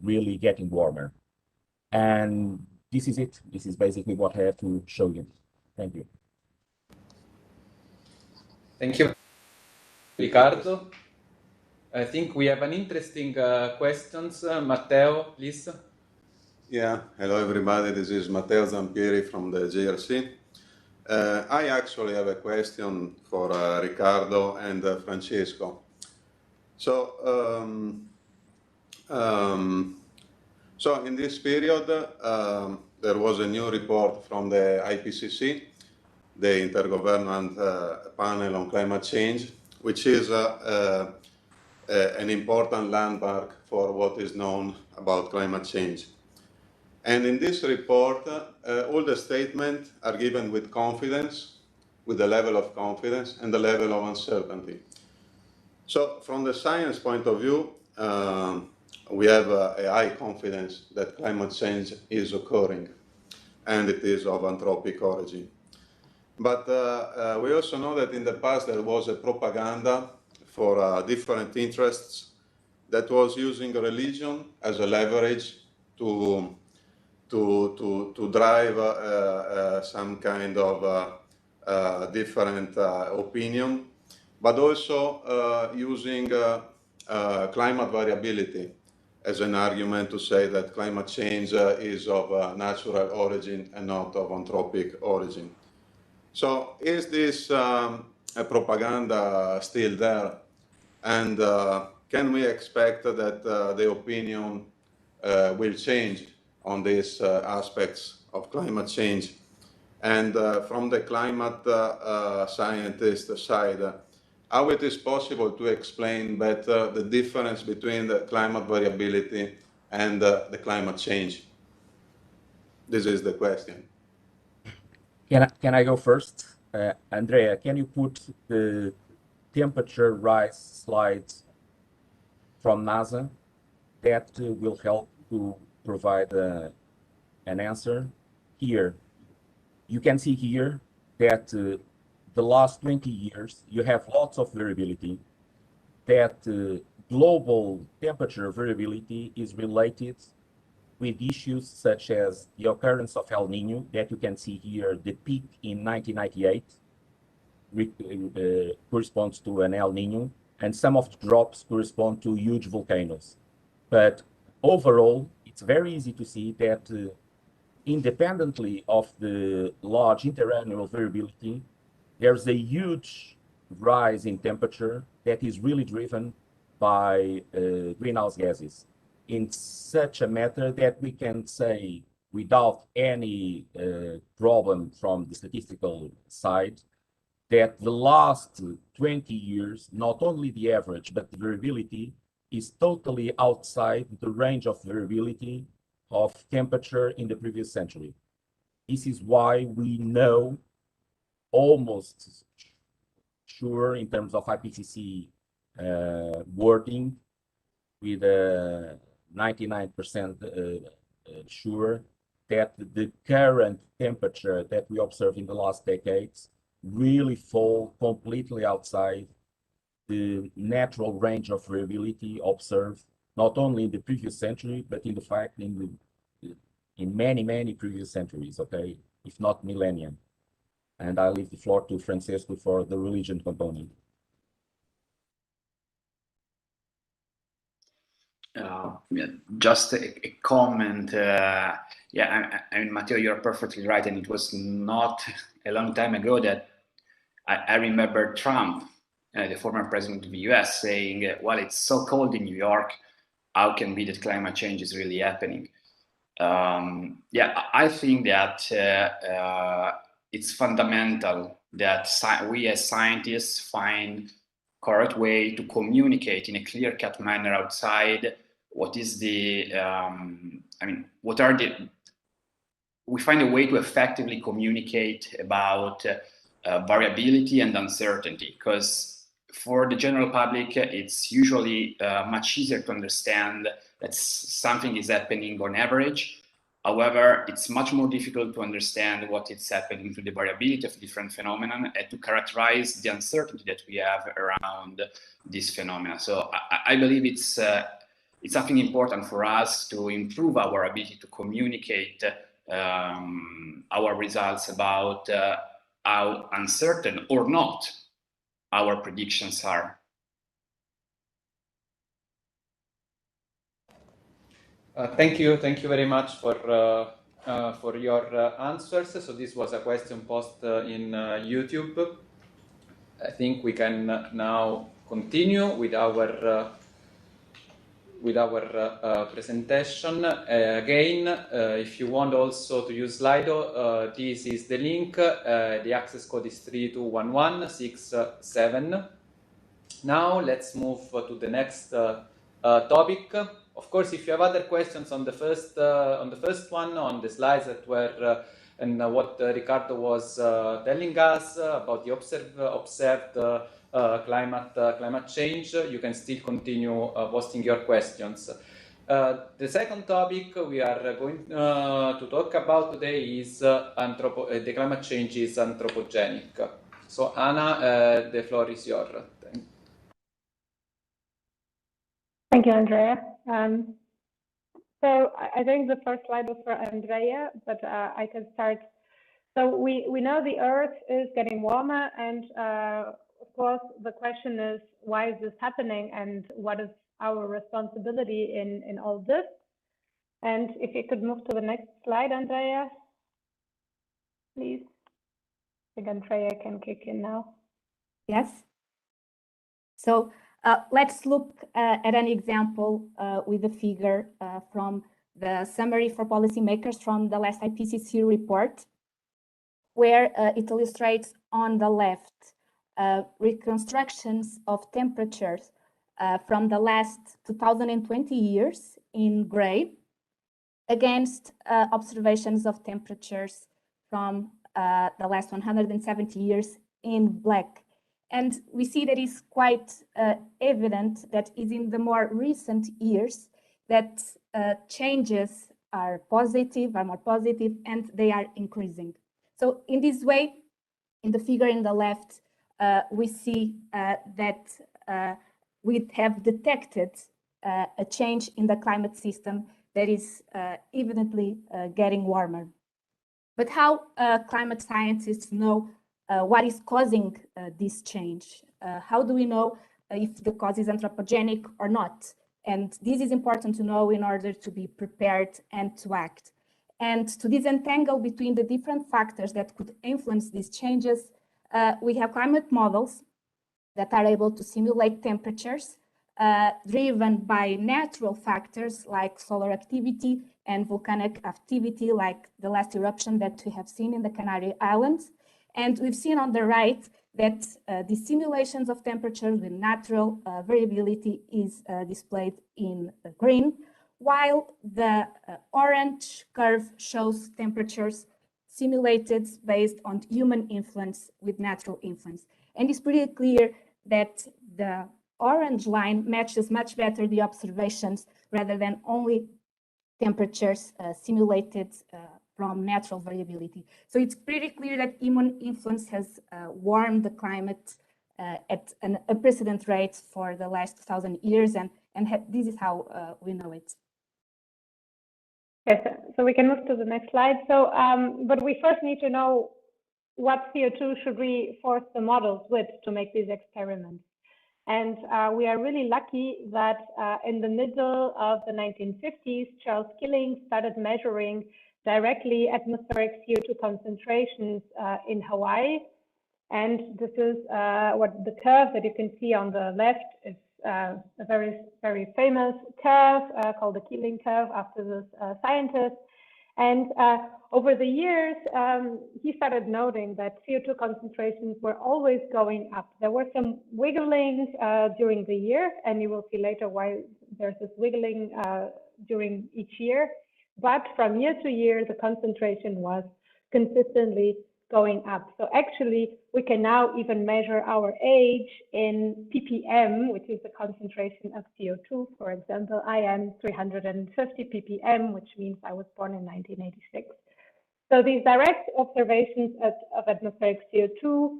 really getting warmer. And this is it. This is basically what I have to show you. Thank you. Thank you, Ricardo. I think we have an interesting questions. Matteo, please. Yeah, hello everybody. This is Matteo Zampieri from the JRC. I actually have a question for Ricardo and Francesco. So in this period, there was a new report from the IPCC, the Intergovernmental Panel on Climate Change, which is an important landmark for what is known about climate change. And in this report, all the statements are given with confidence, with the level of confidence and the level of uncertainty. So from the science point of view, we have a high confidence that climate change is occurring and it is of anthropic origin. But we also know that in the past there was a propaganda for different interests that was using religion as a leverage to drive some kind of different opinion, but also using climate variability as an argument to say that climate change is of natural origin and not of anthropic origin. So is this a propaganda still there? And can we expect that the opinion will change on these aspects of climate change? And from the climate scientist side, how it is possible to explain better the difference between the climate variability and the climate change? This is the question. Can I go first? Andrea, can you put the temperature rise slides from NASA? That will help to provide an answer. Here, you can see here that the last 20 years, you have lots of variability, that global temperature variability is related with issues such as the occurrence of El Nino, that you can see here, the peak in 1998 corresponds to an El Nino, and some of the drops correspond to huge volcanoes. But overall, it's very easy to see that independently of the large interannual variability, there's a huge rise in temperature that is really driven by greenhouse gases, in such a matter that we can say, without any problem from the statistical side, that the last 20 years, not only the average, but the variability is totally outside the range of variability of temperature in the previous century. This is why we know almost sure in terms of IPCC wording with 99% sure that the current temperature that we observe in the last decades really fall completely outside the natural range of variability observed not only in the previous century, but in fact in many previous centuries, okay, if not millennia. And I leave the floor to Francesco for the religion component. Just a comment. I mean, Matteo, you're perfectly right, and it was not a long time ago that I remember Trump the former president of the US, saying, well, it's so cold in New York, how can it be that climate change is really happening? Yeah, I think that it's fundamental that we as scientists find correct way to communicate in a clear-cut manner outside what is the, what are the, we find a way to effectively communicate about variability and uncertainty, because for the general public, it's usually much easier to understand that something is happening on average. However, it's much more difficult to understand what is happening to the variability of different phenomena and to characterize the uncertainty that we have around this phenomena. So I believe it's something important for us to improve our ability to communicate our results about how uncertain or not our predictions are. Thank you very much for your answers. So this was a question posted in YouTube. I think we can now continue with our presentation. Again, if you want also to use Slido, this is the link. The access code is 321167. Now let's move to the next topic. Of course, if you have other questions on the first one, on the slides that were and what Ricardo was telling us about the observed climate change, you can still continue posting your questions. The second topic we are going to talk about today is the climate change is anthropogenic. So Anna, the floor is yours. Thank you, Andrea. So I think the first slide was for Andrea, but I can start. So we know the Earth is getting warmer, and of course the question is, why is this happening, and what is our responsibility in all this? And if you could move to the next slide, Andrea, please. I think Andrea can kick in now. Yes. So let's look at an example with a figure from the Summary for Policymakers from the last IPCC report, where it illustrates on the left reconstructions of temperatures from the last 2020 years in gray against observations of temperatures from the last 170 years in black. And we see that it's quite evident that is in the more recent years that changes are more positive, and they are increasing. So in this way, in the figure in the left, we see that we have detected a change in the climate system that is evidently getting warmer. But how climate scientists know what is causing this change? How do we know if the cause is anthropogenic or not? And this is important to know in order to be prepared and to act. And to disentangle between the different factors that could influence these changes, we have climate models that are able to simulate temperatures driven by natural factors like solar activity and volcanic activity, like the last eruption that we have seen in the Canary Islands. And we've seen on the right that the simulations of temperatures with natural variability is displayed in green, while the orange curve shows temperatures simulated based on human influence with natural influence. And it's pretty clear that the orange line matches much better the observations rather than only temperatures simulated from natural variability. So it's pretty clear that human influence has warmed the climate at an unprecedented rate for the last 2,000 years, and this is how we know it. Yes, so we can move to the next slide. So, but we first need to know what CO2 should we force the models with to make these experiments. And we are really lucky that in the middle of the 1950s, Charles Killing started measuring directly atmospheric CO2 concentrations in Hawaii. And this is what the curve that you can see on the left is a very, very famous curve called the Keeling curve after this scientist. And over the years, he started noting that CO2 concentrations were always going up. There was some wiggling during the year, and you will see later why there's this wiggling during each year. But from year to year, the concentration was consistently going up. So actually, we can now even measure our age in ppm, which is the concentration of CO2. For example, I am 350 ppm, which means I was born in 1986. So these direct observations of atmospheric CO2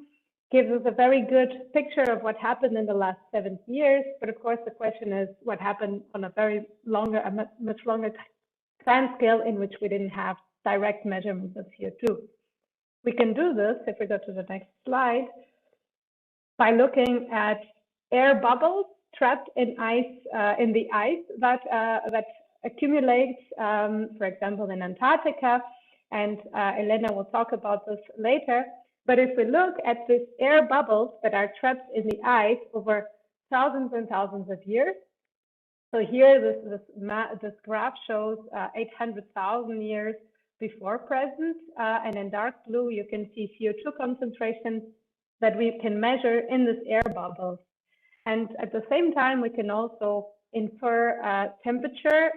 gives us a very good picture of what happened in the last 70 years. But of course, the question is what happened on a much longer time scale in which we didn't have direct measurements of CO2. We can do this, if we go to the next slide, by looking at air bubbles trapped in the ice that accumulates, for example, in Antarctica. And Elena will talk about this later. But if we look at these air bubbles that are trapped in the ice over thousands and thousands of years, so here this graph shows 800,000 years before present, and in dark blue you can see CO2 concentrations that we can measure in this air bubbles. And at the same time, we can also infer temperature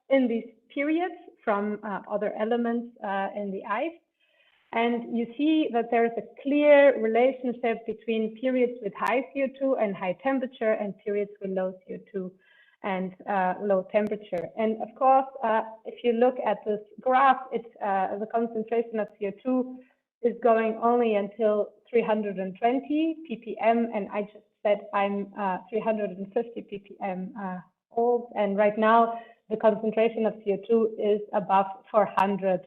in these periods from other elements in the ice. And you see that there is a clear relationship between periods with high CO2 and high temperature and periods with low CO2 and low temperature. And of course, if you look at this graph, it's the concentration of CO2 is going only until 320 ppm, and I just said I'm 350 ppm old, and right now the concentration of CO2 is above 400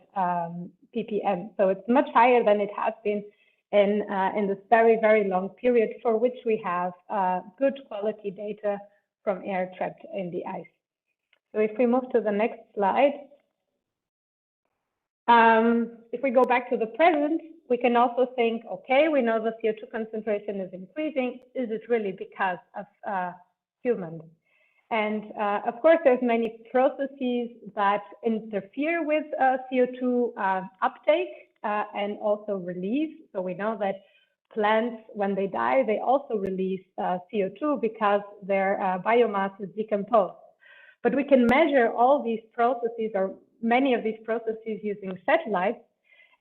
ppm. So it's much higher than it has been in this very, very long period for which we have good quality data from air trapped in the ice. So if we move to the next slide, if we go back to the present, we can also think, okay, we know the CO2 concentration is increasing. Is it really because of humans? And of course, there's many processes that interfere with CO2 uptake and also release. So we know that plants, when they die, they also release CO2 because their biomass is decomposed. But we can measure all these processes or many of these processes using satellites.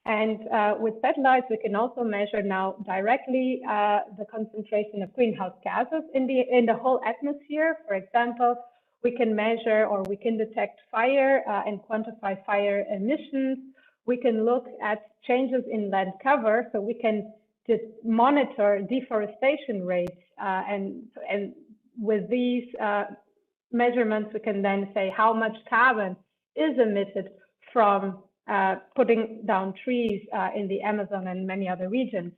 And with satellites, we can also measure now directly the concentration of greenhouse gases in the whole atmosphere. For example, we can measure or we can detect fire and quantify fire emissions. We can look at changes in land cover, so we can just monitor deforestation rates. And with these measurements, we can then say how much carbon is emitted from putting down trees in the Amazon and many other regions.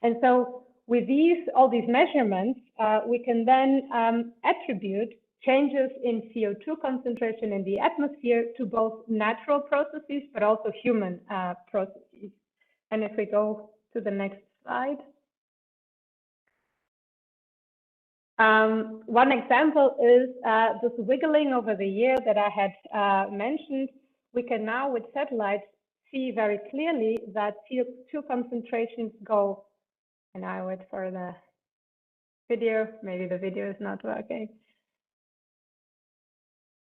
And so with all these measurements, we can then attribute changes in CO2 concentration in the atmosphere to both natural processes, but also human processes. And if we go to the next slide. One example is this wiggling over the year that I had mentioned. We can now with satellites see very clearly that CO2 concentrations go, and I wait for the video, maybe the video is not working.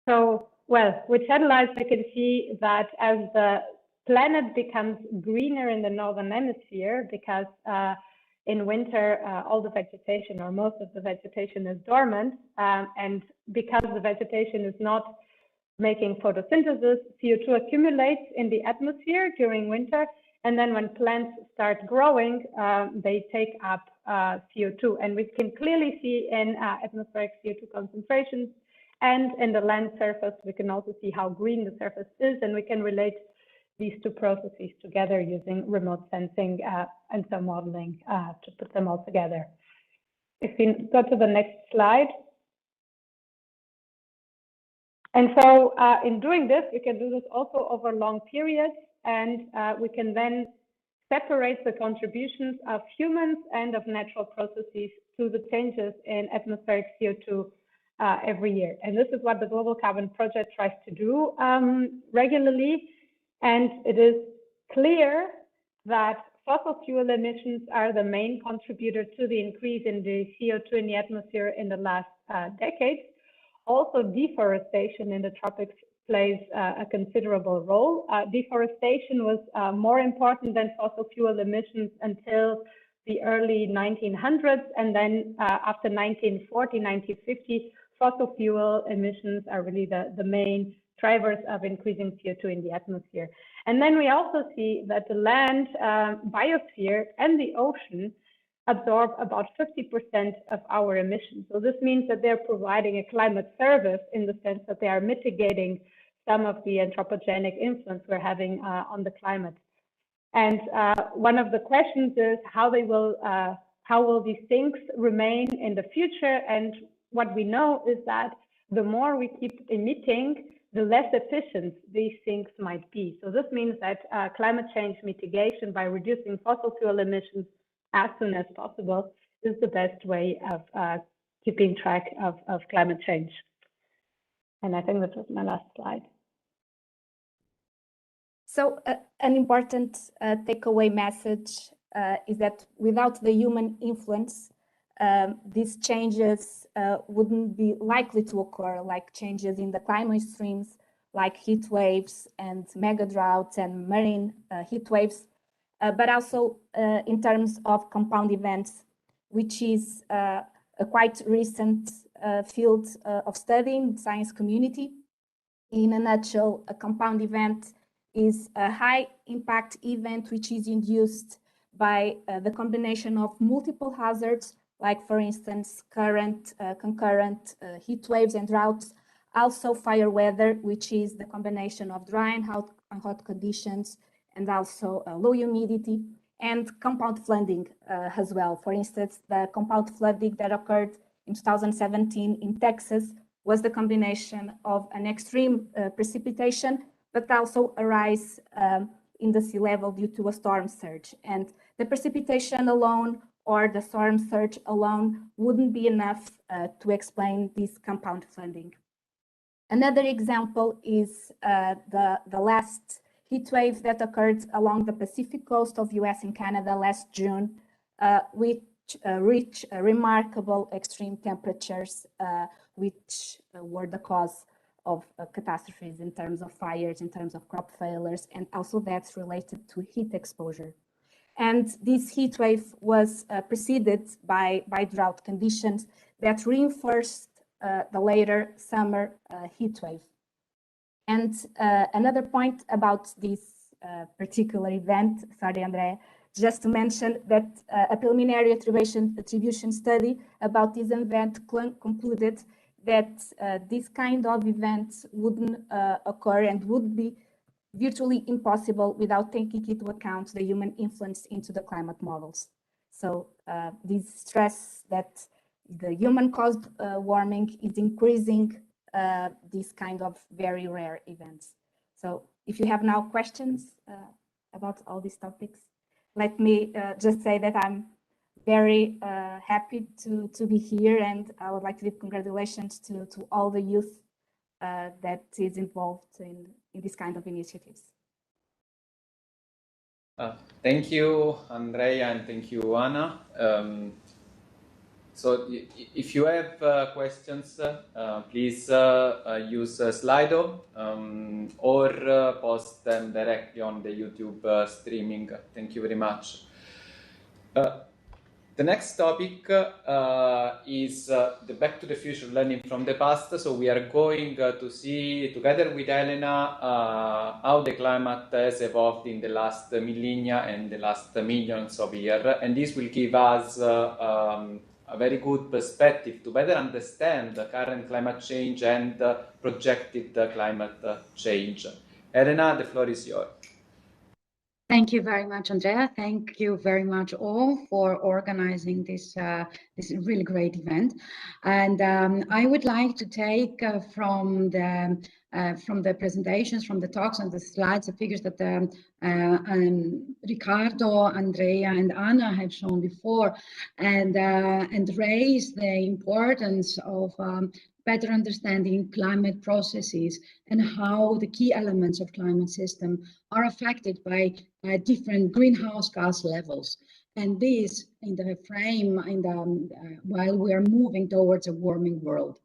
So, well, with satellites, we can see that as the planet becomes greener in the northern hemisphere, because in winter, all the vegetation or most of the vegetation is dormant, and because the vegetation is not making photosynthesis, CO2 accumulates in the atmosphere during winter, and then when plants start growing, they take up CO2, and we can clearly see in atmospheric CO2 concentrations and in the land surface, we can also see how green the surface is, and we can relate these two processes together using remote sensing and some modeling to put them all together. If we go to the next slide. And so in doing this, we can do this also over long periods, and we can then separates the contributions of humans and of natural processes to the changes in atmospheric CO2 every year. And this is what the Global Carbon Project tries to do regularly. And it is clear that fossil fuel emissions are the main contributor to the increase in the CO2 in the atmosphere in the last decades. Also, deforestation in the tropics plays a considerable role. Deforestation was more important than fossil fuel emissions until the early 1900s, and then after 1940, 1950, fossil fuel emissions are really the main drivers of increasing CO2 in the atmosphere. And then we also see that the land biosphere and the ocean absorb about 50% of our emissions. So this means that they're providing a climate service in the sense that they are mitigating some of the anthropogenic influence we're having on the climate. And one of the questions is how will these things remain in the future? And what we know is that the more we keep emitting, the less efficient these things might be. So this means that climate change mitigation by reducing fossil fuel emissions as soon as possible is the best way of keeping track of climate change. And I think that was my last slide. So an important takeaway message is that without the human influence, these changes wouldn't be likely to occur, like changes in the climate streams, like heat waves and mega droughts and marine heat waves, but also in terms of compound events, which is a quite recent field of study in the science community. In a nutshell, a compound event is a high impact event which is induced by the combination of multiple hazards, like for instance, concurrent heat waves and droughts, also fire weather, which is the combination of dry and hot conditions, and also low humidity, and compound flooding as well. For instance, the compound flooding that occurred in 2017 in Texas was the combination of an extreme precipitation, but also a rise in the sea level due to a storm surge. And the precipitation alone or the storm surge alone wouldn't be enough to explain this compound flooding. Another example is the last heat wave that occurred along the Pacific coast of US and Canada last June, which reached remarkable extreme temperatures, which were the cause of catastrophes in terms of fires, in terms of crop failures, and also deaths related to heat exposure. And this heat wave was preceded by drought conditions that reinforced the later summer heat wave. And another point about this particular event, sorry, Andrea, just to mention that a preliminary attribution study about this event concluded that this kind of events wouldn't occur and would be virtually impossible without taking into account the human influence into the climate models. So this stress that the human-caused warming is increasing these kind of very rare events. So if you have now questions about all these topics, let me just say that I'm very happy to be here, and I would like to give congratulations to all the youth that is involved in this kind of initiatives. Thank you, Andrea, and thank you, Anna. So if you have questions, please use Slido or post them directly on the YouTube streaming. Thank you very much. The next topic is the Back to the Future learning from the past. So we are going to see together with Elena how the climate has evolved in the last millennia and the last millions of years. And this will give us a very good perspective to better understand the current climate change and projected climate change. Elena, the floor is yours. Thank you very much, Andrea. Thank you very much all for organizing this this really great event. And I would like to take from the presentations, from the talks and the slides, the figures that Ricardo, Andrea, and Anna have shown before, and raise the importance of better understanding climate processes and how the key elements of climate system are affected by different greenhouse gas levels. And this in the frame while we are moving towards a warming world.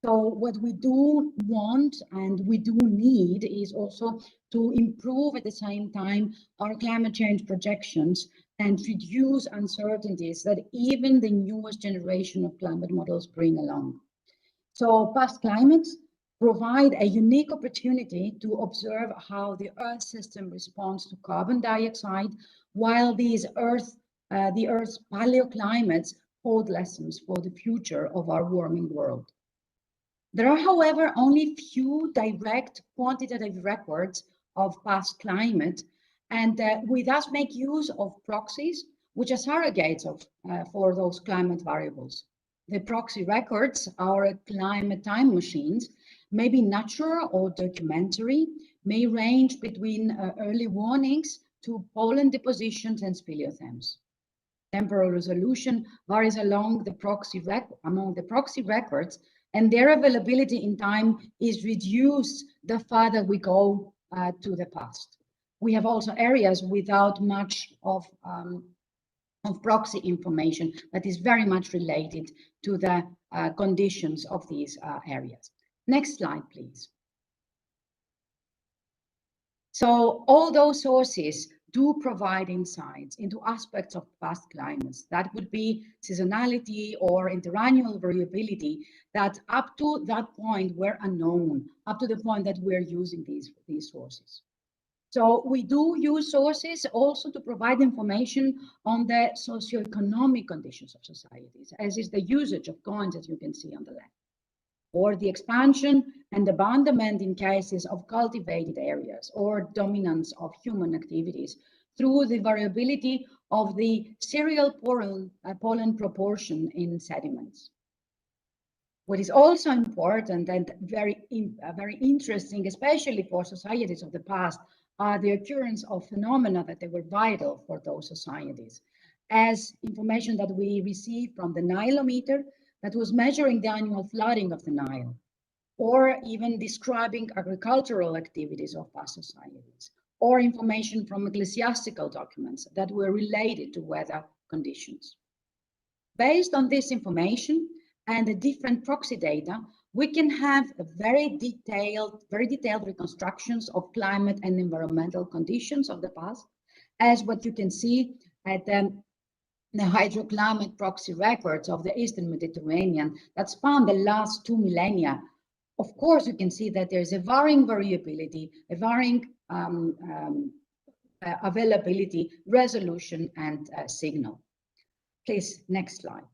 So what we do want and we do need is also to improve at the same time our climate change projections and reduce uncertainties that even the newest generation of climate models bring along. So past climates provide a unique opportunity to observe how the Earth system responds to carbon dioxide, while the Earth's paleoclimates hold lessons for the future of our warming world. There are, however, only few direct quantitative records of past climate, and we thus make use of proxies, which are surrogates for those climate variables. The proxy records, our climate time machines, may be natural or documentary, may range between early warnings to pollen depositions and speleothems. Temporal resolution varies among the proxy records, and their availability in time is reduced the farther we go to the past. We have also areas without much of proxy information that is very much related to the conditions of these areas. Next slide, please. So all those sources do provide insights into aspects of past climates. That would be seasonality or interannual variability that up to that point were unknown, up to the point that we're using these sources. So we do use sources also to provide information on the socioeconomic conditions of societies, as is the usage of coins, as you can see on the left, or the expansion and abandonment in cases of cultivated areas or dominance of human activities through the variability of the cereal pollen proportion in sediments. What is also important and very interesting, especially for societies of the past, are the occurrence of phenomena that they were vital for those societies, as information that we received from the Nilometer that was measuring the annual flooding of the Nile, or even describing agricultural activities of past societies, or information from ecclesiastical documents that were related to weather conditions. Based on this information and the different proxy data, we can have a very detailed reconstructions of climate and environmental conditions of the past, as what you can see at the hydroclimate proxy records of the Eastern Mediterranean that span the last 2 millennia. Of course, you can see that there's a varying variability, a varying availability, resolution, and signal. Please, next slide.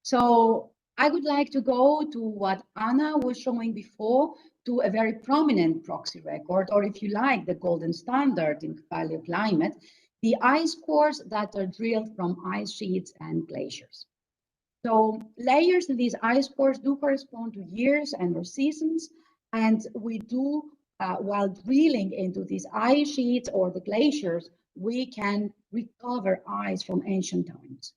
So I would like to go to what Anna was showing before, to a very prominent proxy record, or if you like, the golden standard in paleoclimate, the ice cores that are drilled from ice sheets and glaciers. So layers in these ice cores do correspond to years and or seasons, and we do, while drilling into these ice sheets or the glaciers, we can recover ice from ancient times.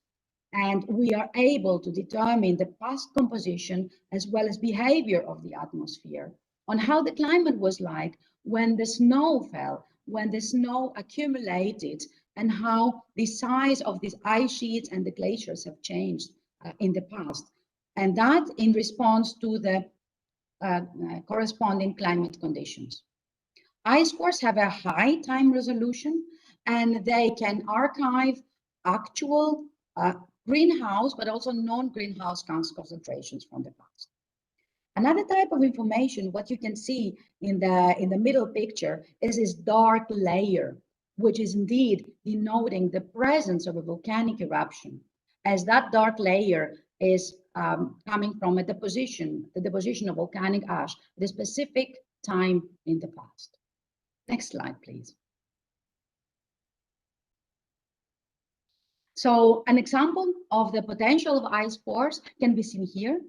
And we are able to determine the past composition as well as behavior of the atmosphere, on how the climate was like when the snow fell, when the snow accumulated, and how the size of these ice sheets and the glaciers have changed in the past. And that in response to the corresponding climate conditions. Ice cores have a high time resolution, and they can archive actual greenhouse, but also non-greenhouse gas concentrations from the past. Another type of information, what you can see in the middle picture, is this dark layer, which is indeed denoting the presence of a volcanic eruption, as that dark layer is coming from the deposition of volcanic ash at a specific time in the past. Next slide, please. So an example of the potential of ice cores can be seen here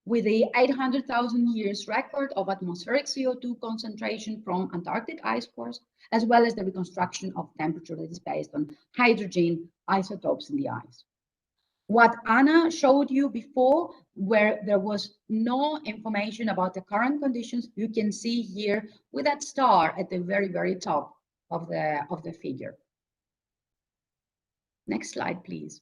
with the 800,000 years record of atmospheric CO2 concentration from Antarctic ice cores, as well as the reconstruction of temperature that is based on hydrogen isotopes in the ice. What Anna showed you before, where there was no information about the current conditions, you can see here with that star at the very, very top of the figure. Next slide, please.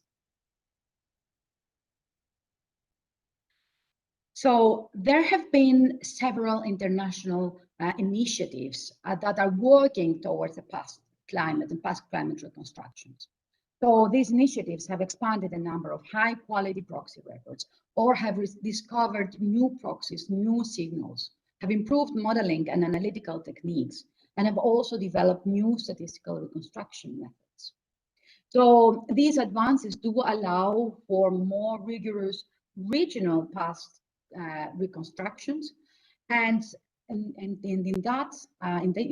So there have been several international initiatives that are working towards the past climate and past climate reconstructions. So these initiatives have expanded the number of high quality proxy records or have discovered new proxies, new signals, have improved modeling and analytical techniques, and have also developed new statistical reconstruction methods. So these advances do allow for more rigorous regional past reconstructions, and in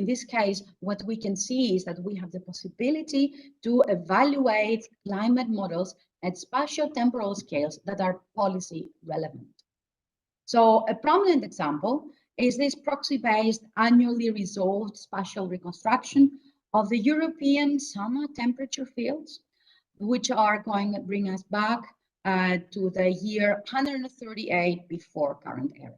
this case, what we can see is that we have the possibility to evaluate climate models at spatio-temporal scales that are policy relevant. So a prominent example is this proxy-based annually resolved spatial reconstruction of the European summer temperature fields, which are going to bring us back to the year 138 before current era.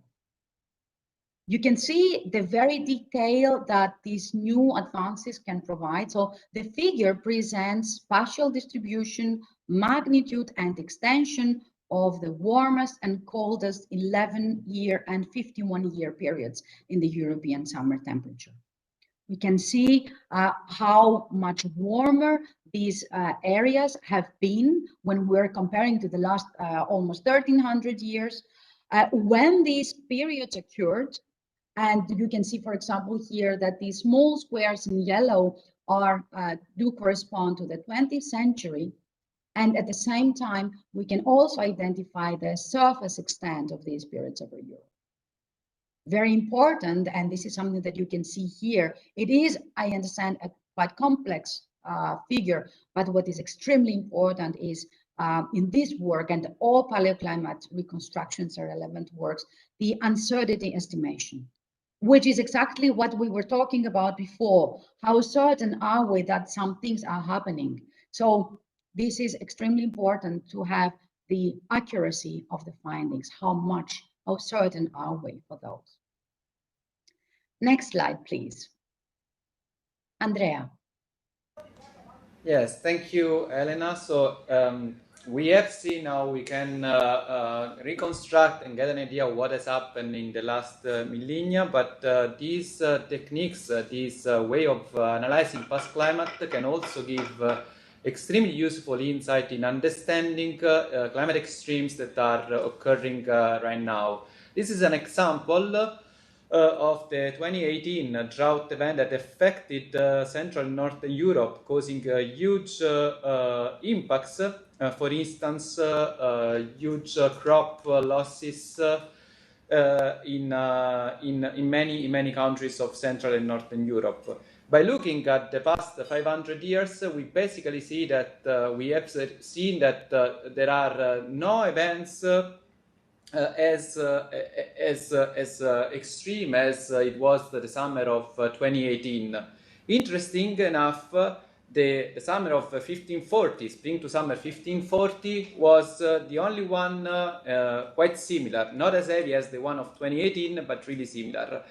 You can see the very detail that these new advances can provide. So the figure presents spatial distribution, magnitude, and extension of the warmest and coldest 11-year and 51-year periods in the European summer temperature. We can see how much warmer these areas have been when we're comparing to the last almost 1300 years. When these periods occurred, and you can see, for example, here that these small squares in yellow do correspond to the 20th century. And at the same time, we can also identify the surface extent of these periods over Europe. Very important, and this is something that you can see here. It is, I understand, a quite complex figure, but what is extremely important is in this work, and all paleoclimate reconstructions are relevant works, the uncertainty estimation, which is exactly what we were talking about before. How certain are we that some things are happening? So this is extremely important to have the accuracy of the findings. How certain are we for those? Next slide, please. Andrea. Yes, thank you, Elena. So we have seen how we can reconstruct and get an idea of what has happened in the last millennia, but these techniques, this way of analyzing past climate can also give extremely useful insight in understanding climate extremes that are occurring right now. This is an example of the 2018 drought event that affected Central and Northern Europe, causing huge impacts. For instance, huge crop losses in many countries of Central and Northern Europe. By looking at the past 500 years, we basically see that we have seen that there are no events as extreme as it was the summer of 2018. Interesting enough, the summer of 1540, spring to summer 1540, was the only one quite similar, not as heavy as the one of 2018, but really similar.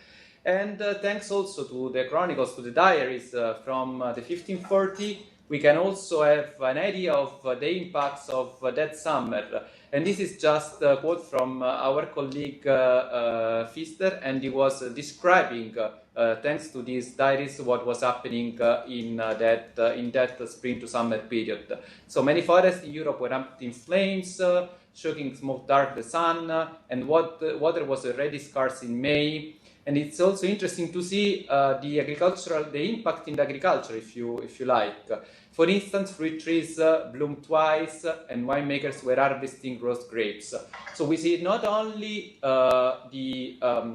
And thanks also to the chronicles, to the diaries from the 1540, we can also have an idea of the impacts of that summer. And this is just a quote from our colleague Pfister, and he was describing, thanks to these diaries, what was happening in that spring to summer period. So many forests in Europe were up in flames, choking smoke dark the sun, and water was already scarce in May. And it's also interesting to see the impact in the agriculture, if you like. For instance, fruit trees bloomed twice, and winemakers were harvesting roast grapes. So we see not only the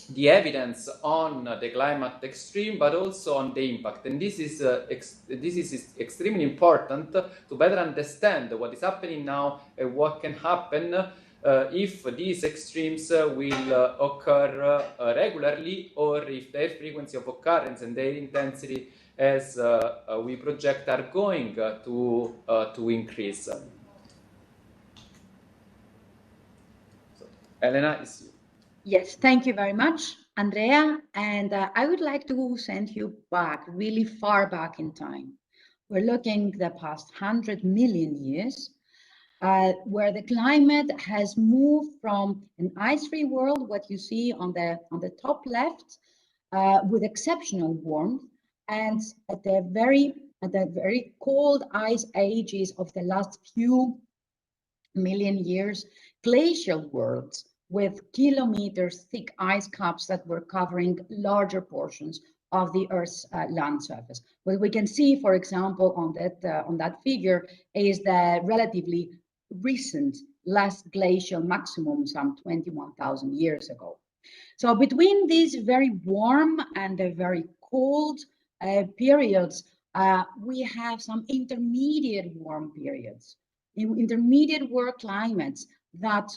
the evidence on the climate extreme, but also on the impact. And this is extremely important to better understand what is happening now and what can happen if these extremes will occur regularly, or if their frequency of occurrence and their intensity, as we project, are going to increase. So, Elena, is you. Yes, thank you very much, Andrea. And I would like to send you back, really far back in time. We're looking the past 100 million years, where the climate has moved from an ice-free world, what you see on the top left, with exceptional warmth, and at the very cold ice ages of the last few million years, glacial worlds with kilometers thick ice caps that were covering larger portions of the Earth's land surface. What we can see, for example, on that figure is the relatively recent last glacial maximum, some 21,000 years ago. So between these very warm and the very cold periods, we have some intermediate warm periods, intermediate warm climates that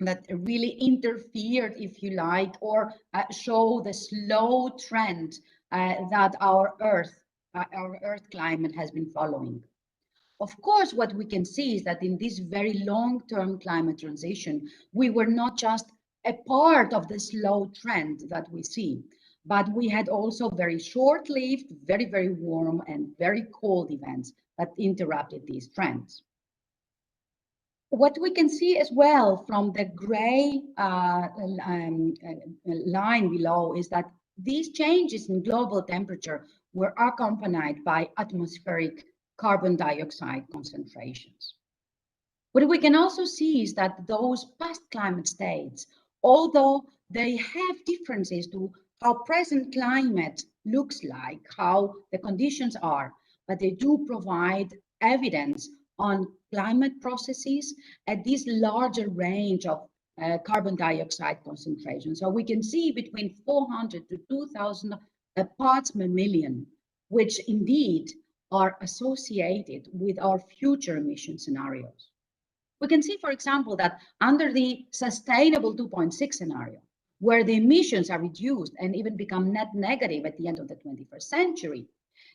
that really interfered, if you like, or show the slow trend that our Earth climate has been following. Of course, what we can see is that in this very long-term climate transition, we were not just a part of the slow trend that we see, but we had also very short-lived, very, very warm and very cold events that interrupted these trends. What we can see as well from the gray line below is that these changes in global temperature were accompanied by atmospheric carbon dioxide concentrations. What we can also see is that those past climate states, although they have differences to how present climate looks like, how the conditions are, but they do provide evidence on climate processes at this larger range of carbon dioxide concentration. So we can see between 400 to 2,000 parts per million, which indeed are associated with our future emission scenarios. We can see, for example, that under the sustainable 2.6 scenario, where the emissions are reduced and even become net negative at the end of the 21st century,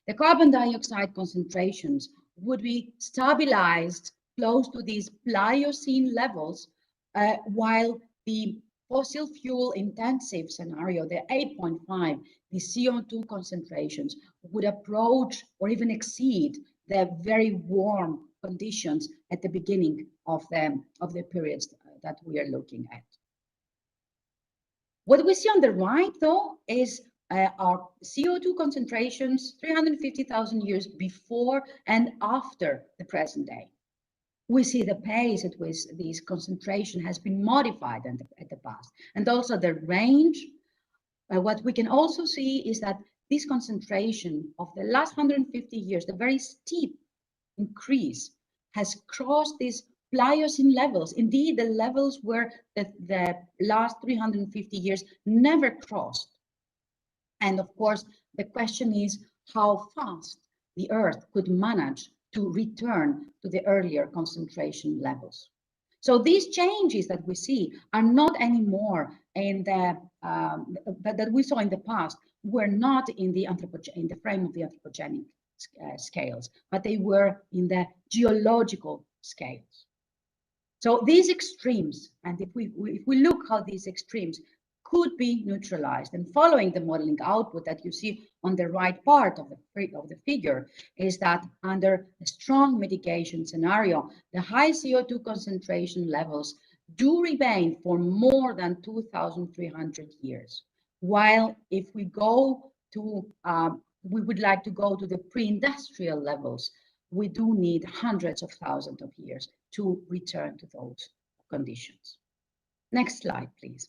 the carbon dioxide concentrations would be stabilized close to these Pliocene levels, while the fossil fuel intensive scenario, the 8.5, the CO2 concentrations would approach or even exceed the very warm conditions at the beginning of the periods that we are looking at. What we see on the right, though, is our CO2 concentrations 350,000 years before and after the present day. We see the pace at which this concentration has been modified at the past, and also the range. What we can also see is that this concentration of the last 150 years, the very steep increase, has crossed these Pliocene levels, indeed the levels where the last 350 years never crossed. And of course, the question is how fast the Earth could manage to return to the earlier concentration levels. So these changes that we see are not anymore in the that we saw in the past, were not in the frame of the anthropogenic scales, but they were in the geological scales. So these extremes, and if we look how these extremes could be neutralized, and following the modeling output that you see on the right part of the figure, is that under a strong mitigation scenario, the high CO2 concentration levels do remain for more than 2,300 years. While if we go to, we would like to go to the pre-industrial levels, we do need hundreds of thousands of years to return to those conditions. Next slide, please.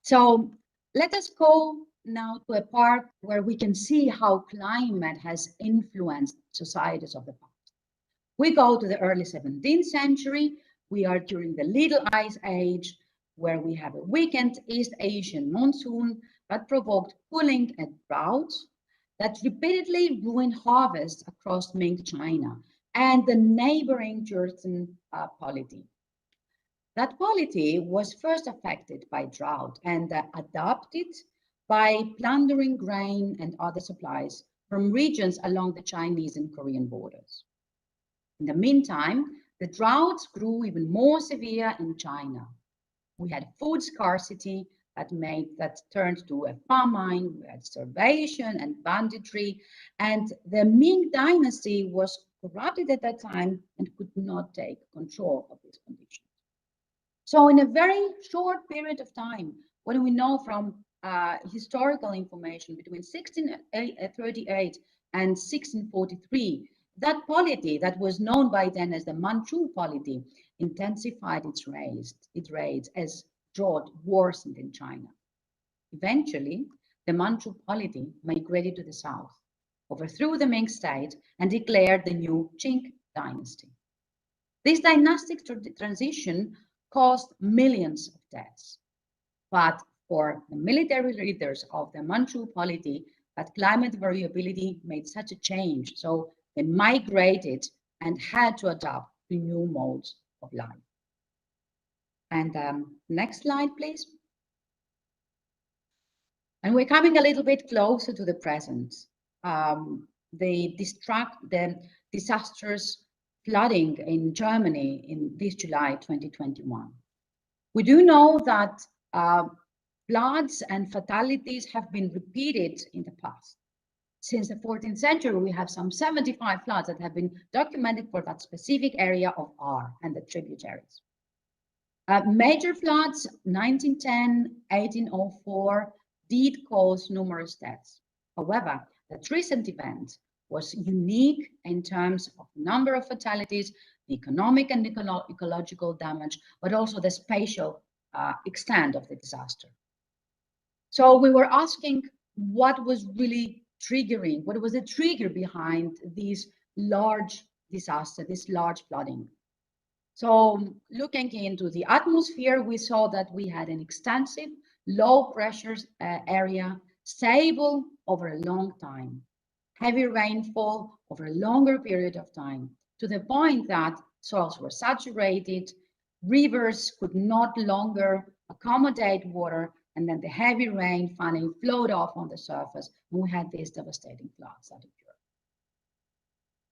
So let us go now to a part where we can see how climate has influenced societies of the past. We go to the early 17th century, We are during the Little Ice Age, where we have a weakened East Asian monsoon that provoked cooling and droughts that repeatedly ruined harvests across Ming China and the neighboring Jurchen polity. That polity was first affected by drought and adopted by plundering grain and other supplies from regions along the Chinese and Korean borders. In the meantime, the droughts grew even more severe in China. We had food scarcity that turned to a famine. We had starvation and banditry, and the Ming dynasty was corrupted at that time and could not take control of these conditions. So in a very short period of time, what we know from historical information between 1638 and 1643, that polity that was known by then as the Manchu polity intensified its raids as drought worsened in China. Eventually, the Manchu polity migrated to the south, overthrew the Ming state, and declared the new Qing dynasty. This dynastic transition caused millions of deaths. But for the military leaders of the Manchu polity, that climate variability made such a change. So they migrated and had to adapt to new modes of life. And next slide, please. And we're coming a little bit closer to the present. The disastrous flooding in Germany in this July 2021. We do know that floods and fatalities have been repeated in the past. Since the 14th century, we have some 75 floods that have been documented for that specific area of R and the tributaries. Major floods, 1910, 1804, did cause numerous deaths. However, that recent event was unique in terms of number of fatalities, the economic and ecological damage, but also the spatial extent of the disaster. So we were asking what was really triggering, what was the trigger behind these large disaster, this large flooding. So looking into the atmosphere, we saw that we had an extensive low pressure area, stable over a long time, heavy rainfall over a longer period of time, to the point that soils were saturated, rivers could not longer accommodate water, and then the heavy rain finally flowed off on the surface, and we had these devastating floods that occurred.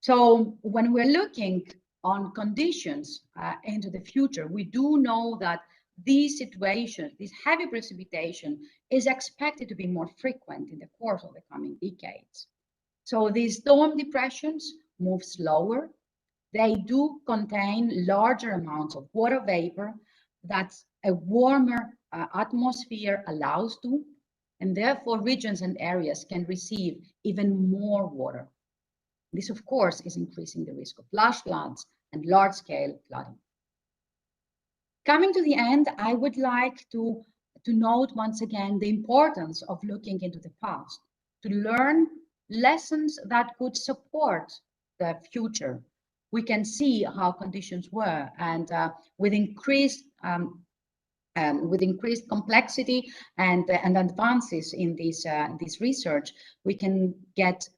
So when we're looking on conditions into the future, we do know that these situations, this heavy precipitation, is expected to be more frequent in the course of the coming decades. So these storm depressions move slower. They do contain larger amounts of water vapor that a warmer atmosphere allows to, and therefore regions and areas can receive even more water. This, of course, is increasing the risk of flash floods and large-scale flooding. Coming to the end, I would like to note once again the importance of looking into the past, to learn lessons that could support the future. We can see how conditions were, and with increased complexity and advances in this research, we can get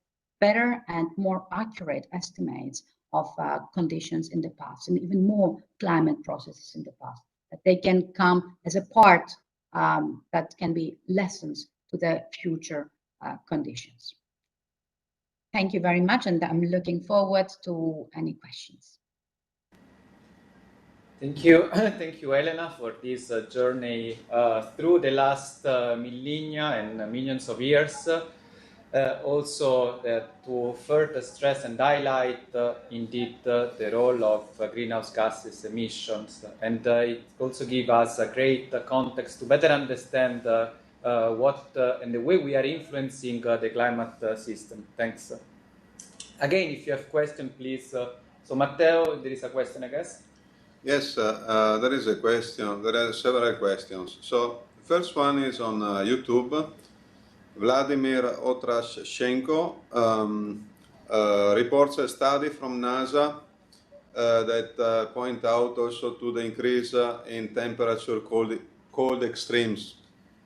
better and more accurate estimates of conditions in the past, and even more climate processes in the past, that they can come as a part that can be lessons to the future conditions. Thank you very much, and I'm looking forward to any questions. Thank you. Thank you, Elena, for this journey through the last millennia and millions of years. Also to further stress and highlight indeed the role of greenhouse gases emissions, and it also gives us a great context to better understand what and the way we are influencing the climate system. Thanks. Again, if you have questions, please. So Matteo, there is a question, I guess. Yes, there is a question. There are several questions. So first one is on YouTube. Vladimir Otrashchenko reports a study from NASA that point out also to the increase in temperature cold extremes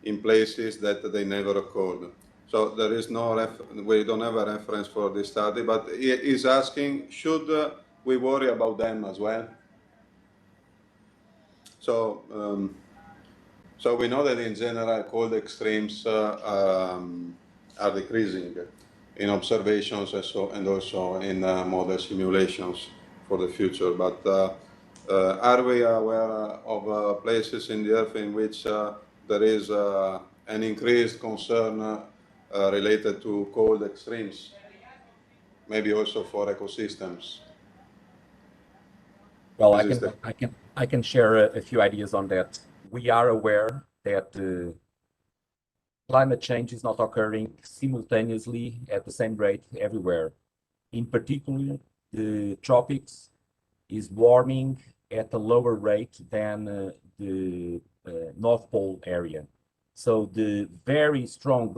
in places that they never occurred. So there is no we don't have a reference for this study, but he is asking, should we worry about them as well? So, so we know that in general cold extremes are decreasing in observations and also in model simulations for the future. But are we aware of places in the Earth in which there is an increased concern related to cold extremes, maybe also for ecosystems? Well, I can share a few ideas on that. We are aware that climate change is not occurring simultaneously at the same rate everywhere. In particular, the tropics is warming at a lower rate than the North Pole area. So the very strong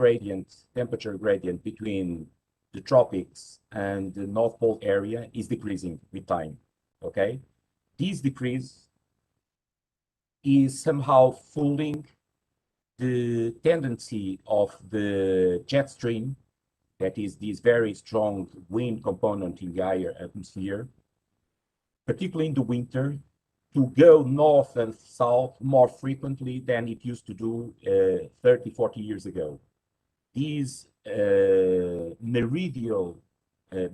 temperature gradient between the tropics and the North Pole area is decreasing with time, okay? This decrease is somehow fooling the tendency of the jet stream, that is this very strong wind component in the higher atmosphere, particularly in the winter, to go north and south more frequently than it used to do 30, 40 years ago. These meridional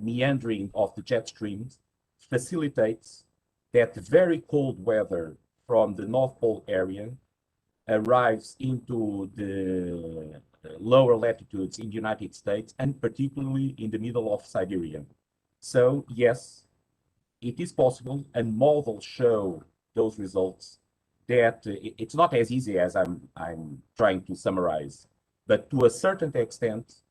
meandering of the jet streams facilitates that very cold weather from the North Pole area arrives into the lower latitudes in the United States, and particularly in the middle of Siberia. So yes, it is possible, and models show those results, that it's not as easy as I'm trying to summarize, but to a certain extent,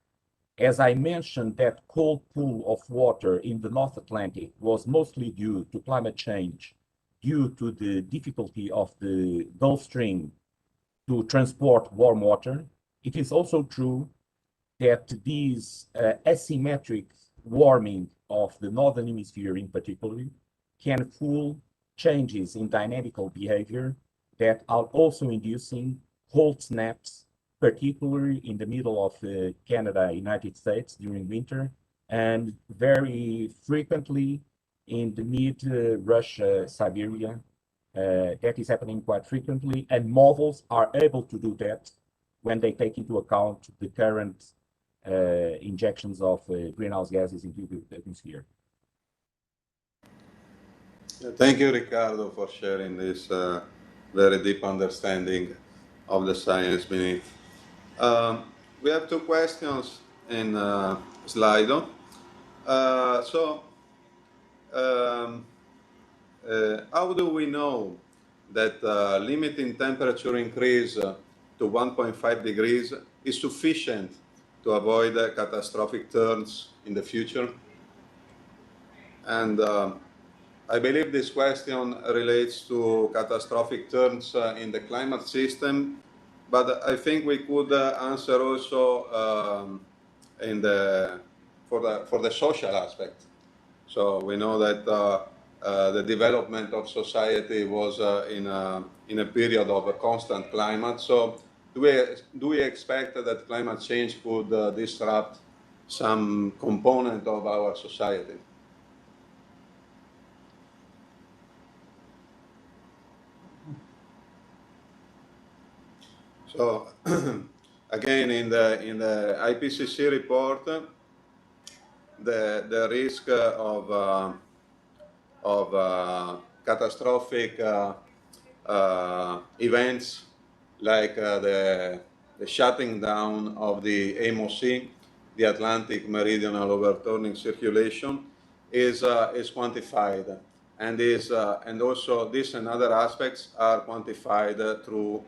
as I mentioned, that cold pool of water in the North Atlantic was mostly due to climate change, due to the difficulty of the Gulf Stream to transport warm water. It is also true that these asymmetric warming of the Northern Hemisphere in particular can fool changes in dynamical behavior that are also inducing cold snaps, particularly in the middle of Canada, United States during winter, and very frequently in the mid-Russia, Siberia. That is happening quite frequently, and models are able to do that when they take into account the current injections of greenhouse gases into the atmosphere. Thank you, Riccardo, for sharing this very deep understanding of the science beneath. We have two questions in Slido. How do we know that limiting temperature increase to 1.5 degrees is sufficient to avoid catastrophic turns in the future? And I believe this question relates to catastrophic turns in the climate system, but I think we could answer also for the social aspect. So we know that the development of society was in a period of a constant climate. So do we expect that climate change could disrupt some component of our society? So again, in the IPCC report, the risk of catastrophic events like the shutting down of the AMOC, the Atlantic Meridional Overturning Circulation, is quantified, and also this and other aspects are quantified through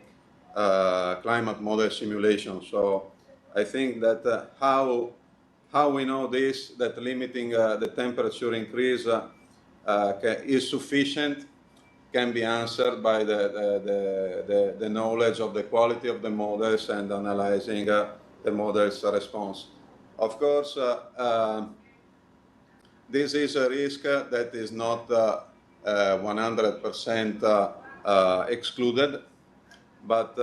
climate model simulation. So I think that how we know this, that limiting the temperature increase is sufficient, can be answered by the knowledge of the quality of the models and analyzing the model's response. Of course, this is a risk that is not 100% excluded, but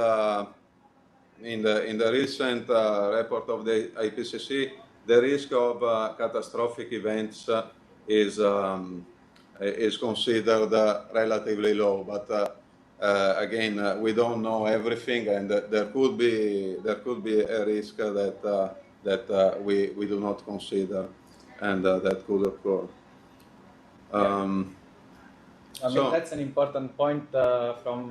in the recent report of the IPCC, the risk of catastrophic events is considered relatively low. But again, we don't know everything, and there could be a risk that we do not consider, and that could occur. I mean, that's an important point from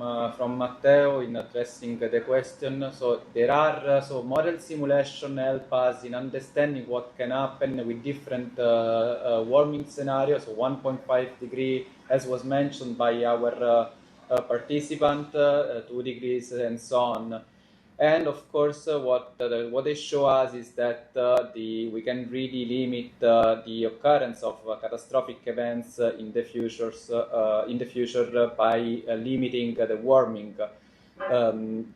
Matteo in addressing the question. So there are model simulation help us in understanding what can happen with different warming scenarios. So 1.5 degree, as was mentioned by our participant, 2 degrees, and so on. And of course, what they show us is that we can really limit the occurrence of catastrophic events in the future by limiting the warming.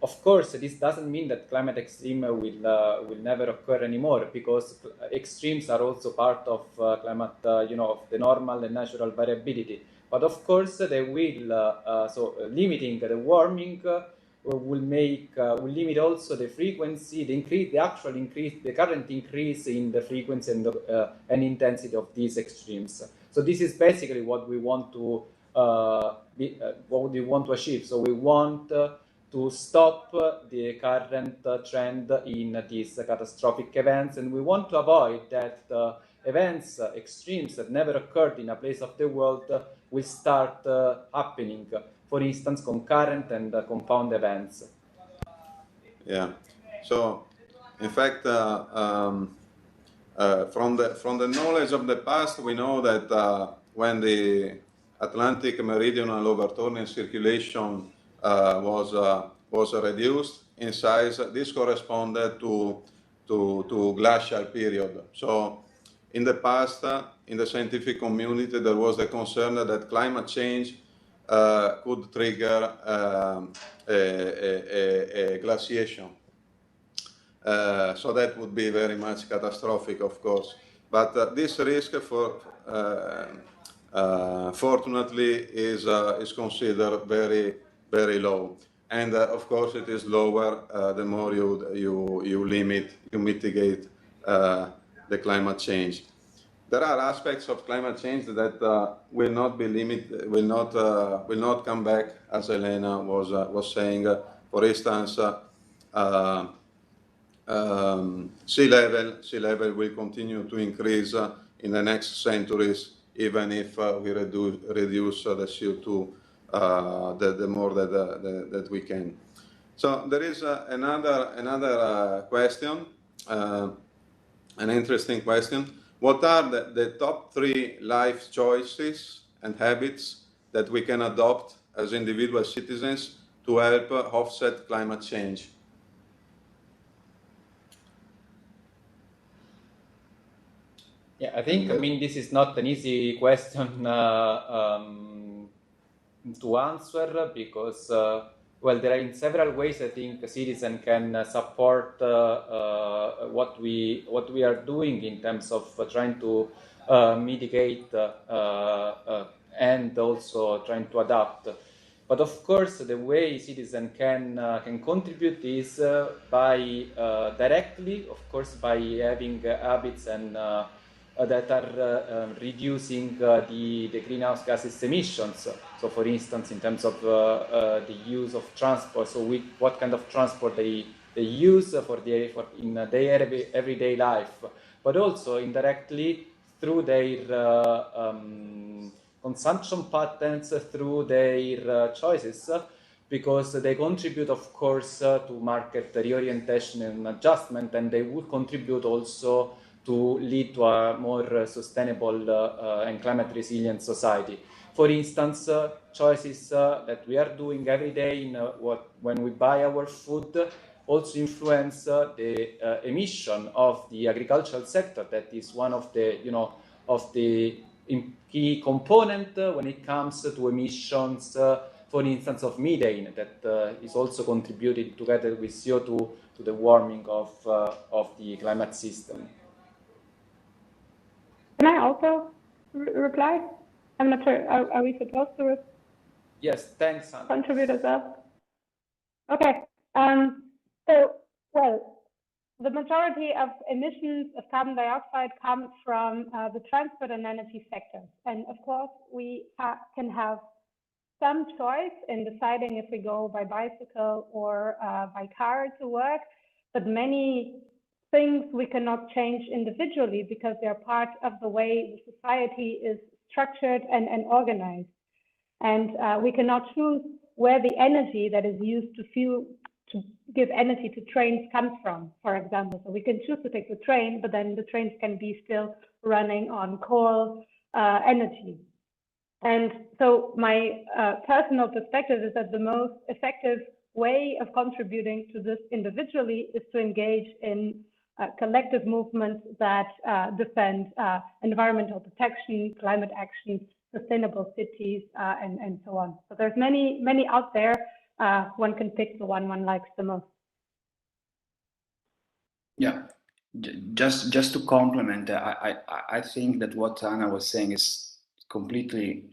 Of course, this doesn't mean that climate extreme will never occur anymore, because extremes are also part of climate, of the normal and natural variability. But of course, they will. So limiting the warming will limit also the frequency, the current increase in the frequency and intensity of these extremes. So this is basically what we want to achieve. So we want to stop the current trend in these catastrophic events, and we want to avoid that events, extremes that never occurred in a place of the world will start happening. For instance, concurrent and compound events. Yeah. So, in fact, from the knowledge of the past, we know that when the Atlantic meridional overturning circulation was reduced in size, this corresponded to glacial period. So, in the past, in the scientific community, there was the concern that climate change could trigger a glaciation. So that would be very much catastrophic, of course. But this risk, fortunately, is considered very, very low. And of course, it is lower the more you mitigate the climate change. There are aspects of climate change that will not come back, as Elena was saying. For instance, sea level will continue to increase in the next centuries, even if we reduce the CO2 the more that we can. So there is another question, an interesting question. What are the top 3 life choices and habits that we can adopt as individual citizens to help offset climate change? Yeah, I think, this is not an easy question to answer, because well, there are in several ways I think a citizen can support what we are doing in terms of trying to mitigate and also trying to adapt. But of course, the way citizen can contribute is by directly, of course, by having habits and that are reducing the greenhouse gases emissions. So, for instance, in terms of the use of transport, so what kind of transport they use in their everyday life, but also indirectly through their consumption patterns, through their choices, because they contribute, of course, to market reorientation and adjustment, and they would contribute also to lead to a more sustainable and climate resilient society. For instance, choices that we are doing every day when we buy our food also influence the emission of the agricultural sector. That is one of the key component when it comes to emissions, for instance, of methane, that is also contributing together with CO2 to the warming of the climate system. Can I also reply? I'm not sure. Are we supposed to? Yes, thanks, Anna. Contribute as well. Okay. Well, the majority of emissions of carbon dioxide come from the transport and energy sectors. And of course, we can have some choice in deciding if we go by bicycle or by car to work, but many things we cannot change individually because they're part of the way the society is structured and organized. And we cannot choose where the energy that is used to give energy to trains comes from, for example. So we can choose to take the train, but then the trains can be still running on coal energy. And so my personal perspective is that the most effective way of contributing to this individually is to engage in collective movements that defend environmental protection, climate action, sustainable cities, and so on. So there's many out there. One can pick the one likes the most. Yeah, just to complement, I think that what Anna was saying is completely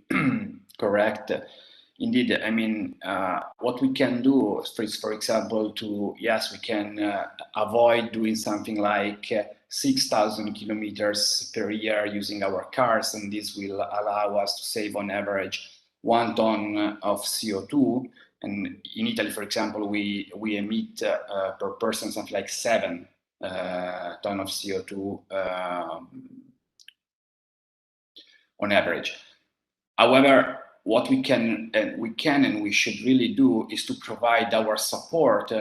correct. Indeed, I mean, what we can do is, for example, we can avoid doing something like 6,000 kilometers per year using our cars, and this will allow us to save on average 1 ton of CO2. And in Italy, for example, we emit per person something like 7 ton of CO2 on average. However, what we can and we should really do is to provide our support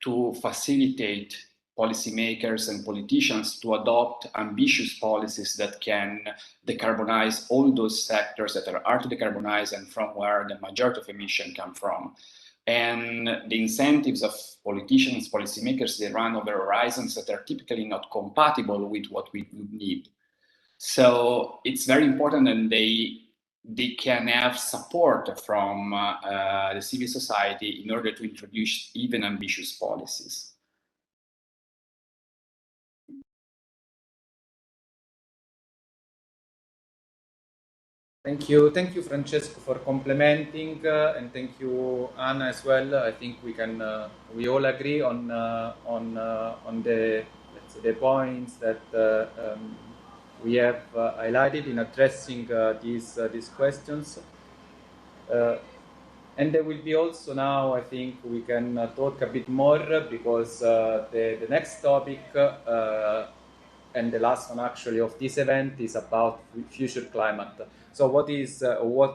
to facilitate policymakers and politicians to adopt ambitious policies that can decarbonize all those sectors that are hard to decarbonize and from where the majority of emissions come from. And the incentives of politicians, policymakers, they run over horizons that are typically not compatible with what we would need. So it's very important, and they can have support from the civil society in order to introduce even ambitious policies. Thank you, Francesco, for complementing, and thank you, Anna, as well. I think we all agree on the points that we have highlighted in addressing these questions. And there will be also now, I think we can talk a bit more because the next topic and the last one actually of this event is about future climate. So what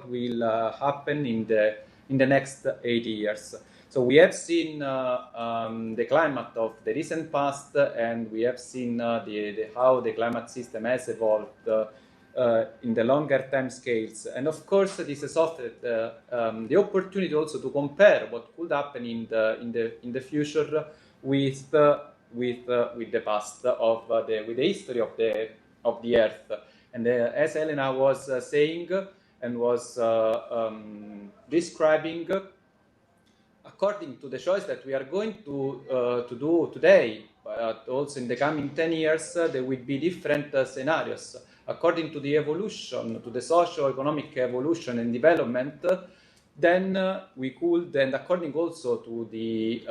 will happen in the next 80 years? So we have seen the climate of the recent past, and we have seen how the climate system has evolved in the longer time scales. And of course, this has offered the opportunity also to compare what could happen in the future with the past with the history of the Earth. And as Elena was saying and was describing, according to the choice that we are going to do today, but also in the coming 10 years, there will be different scenarios. According to the evolution, to the socio-economic evolution and development, then we could, and according also to the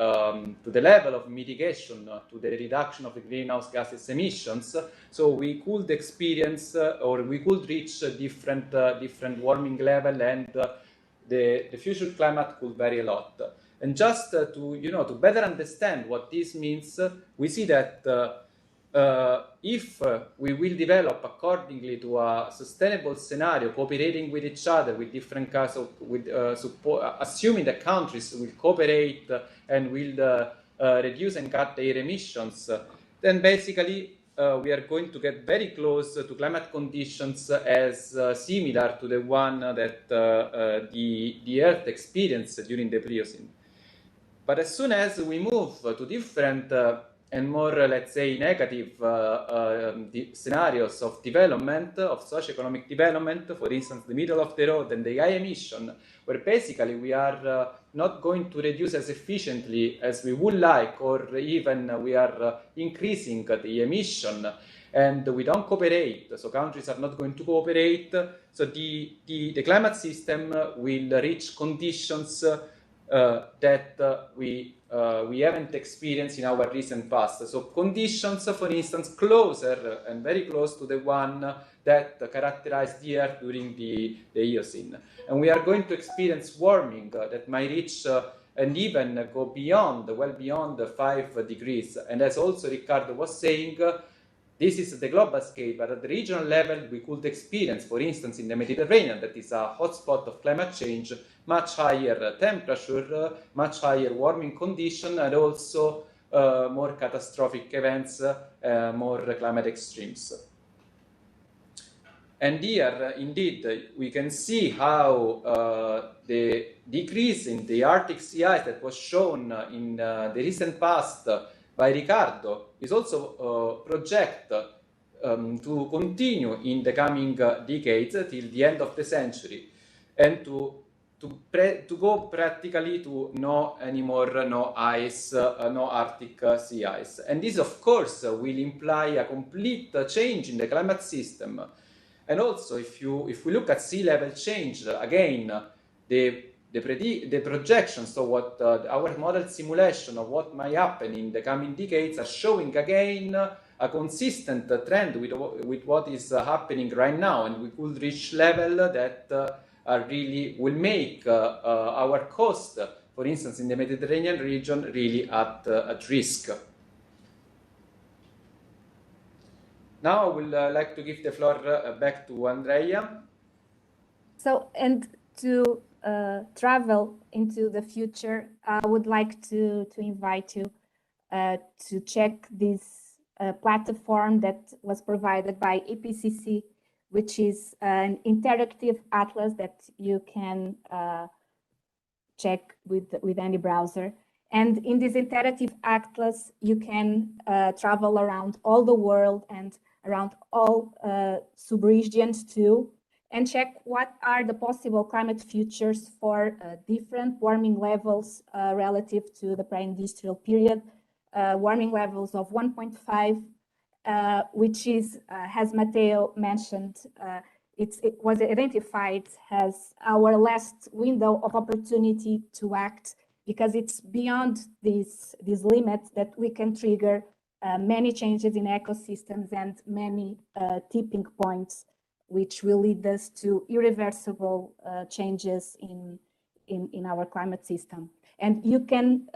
level of mitigation, to the reduction of the greenhouse gases emissions, so we could experience or we could reach different warming level, and the future climate could vary a lot. And just to better understand what this means, we see that if we will develop accordingly to a sustainable scenario, cooperating with each other, with different kinds of, assuming that countries will cooperate and will reduce and cut their emissions, then basically we are going to get very close to climate conditions as similar to the one that the Earth experienced during the Pliocene. But as soon as we move to different and more, let's say, negative scenarios of development, of socio-economic development, for instance, the middle of the road and the high emission, where basically we are not going to reduce as efficiently as we would like, or even we are increasing the emission, and we don't cooperate, so countries are not going to cooperate, so the climate system will reach conditions that we haven't experienced in our recent past. So conditions, for instance, closer and very close to the one that characterized the Earth during the Eocene. And we are going to experience warming that might reach and even go beyond, well beyond 5 degrees. And as also Riccardo was saying, this is the global scale, but at the regional level, we could experience, for instance, in the Mediterranean, that is a hotspot of climate change, much higher temperature, much higher warming condition, and also more catastrophic events, more climate extremes. And here, indeed, we can see how the decrease in the Arctic sea ice that was shown in the recent past by Riccardo is also project to continue in the coming decades till the end of the century, and to go practically to no ice, no Arctic sea ice. And this, of course, will imply a complete change in the climate system. And also, if we look at sea level change, again, the projections, so what our model simulation of what might happen in the coming decades are showing again a consistent trend with what is happening right now, and we could reach level that really will make our coast, for instance, in the Mediterranean region, really at risk. Now I would like to give the floor back to Andrea. So, and to travel into the future, I would like to invite you to check this platform that was provided by IPCC, which is an interactive atlas that you can check with any browser. And in this interactive atlas, you can travel around all the world and around all subregions too, and check what are the possible climate futures for different warming levels relative to the pre-industrial period. Warming levels of 1.5, which is, as Matteo mentioned, it was identified as our last window of opportunity to act, because it's beyond this limit that we can trigger many changes in ecosystems and many tipping points, which will lead us to irreversible changes in our climate system. And you can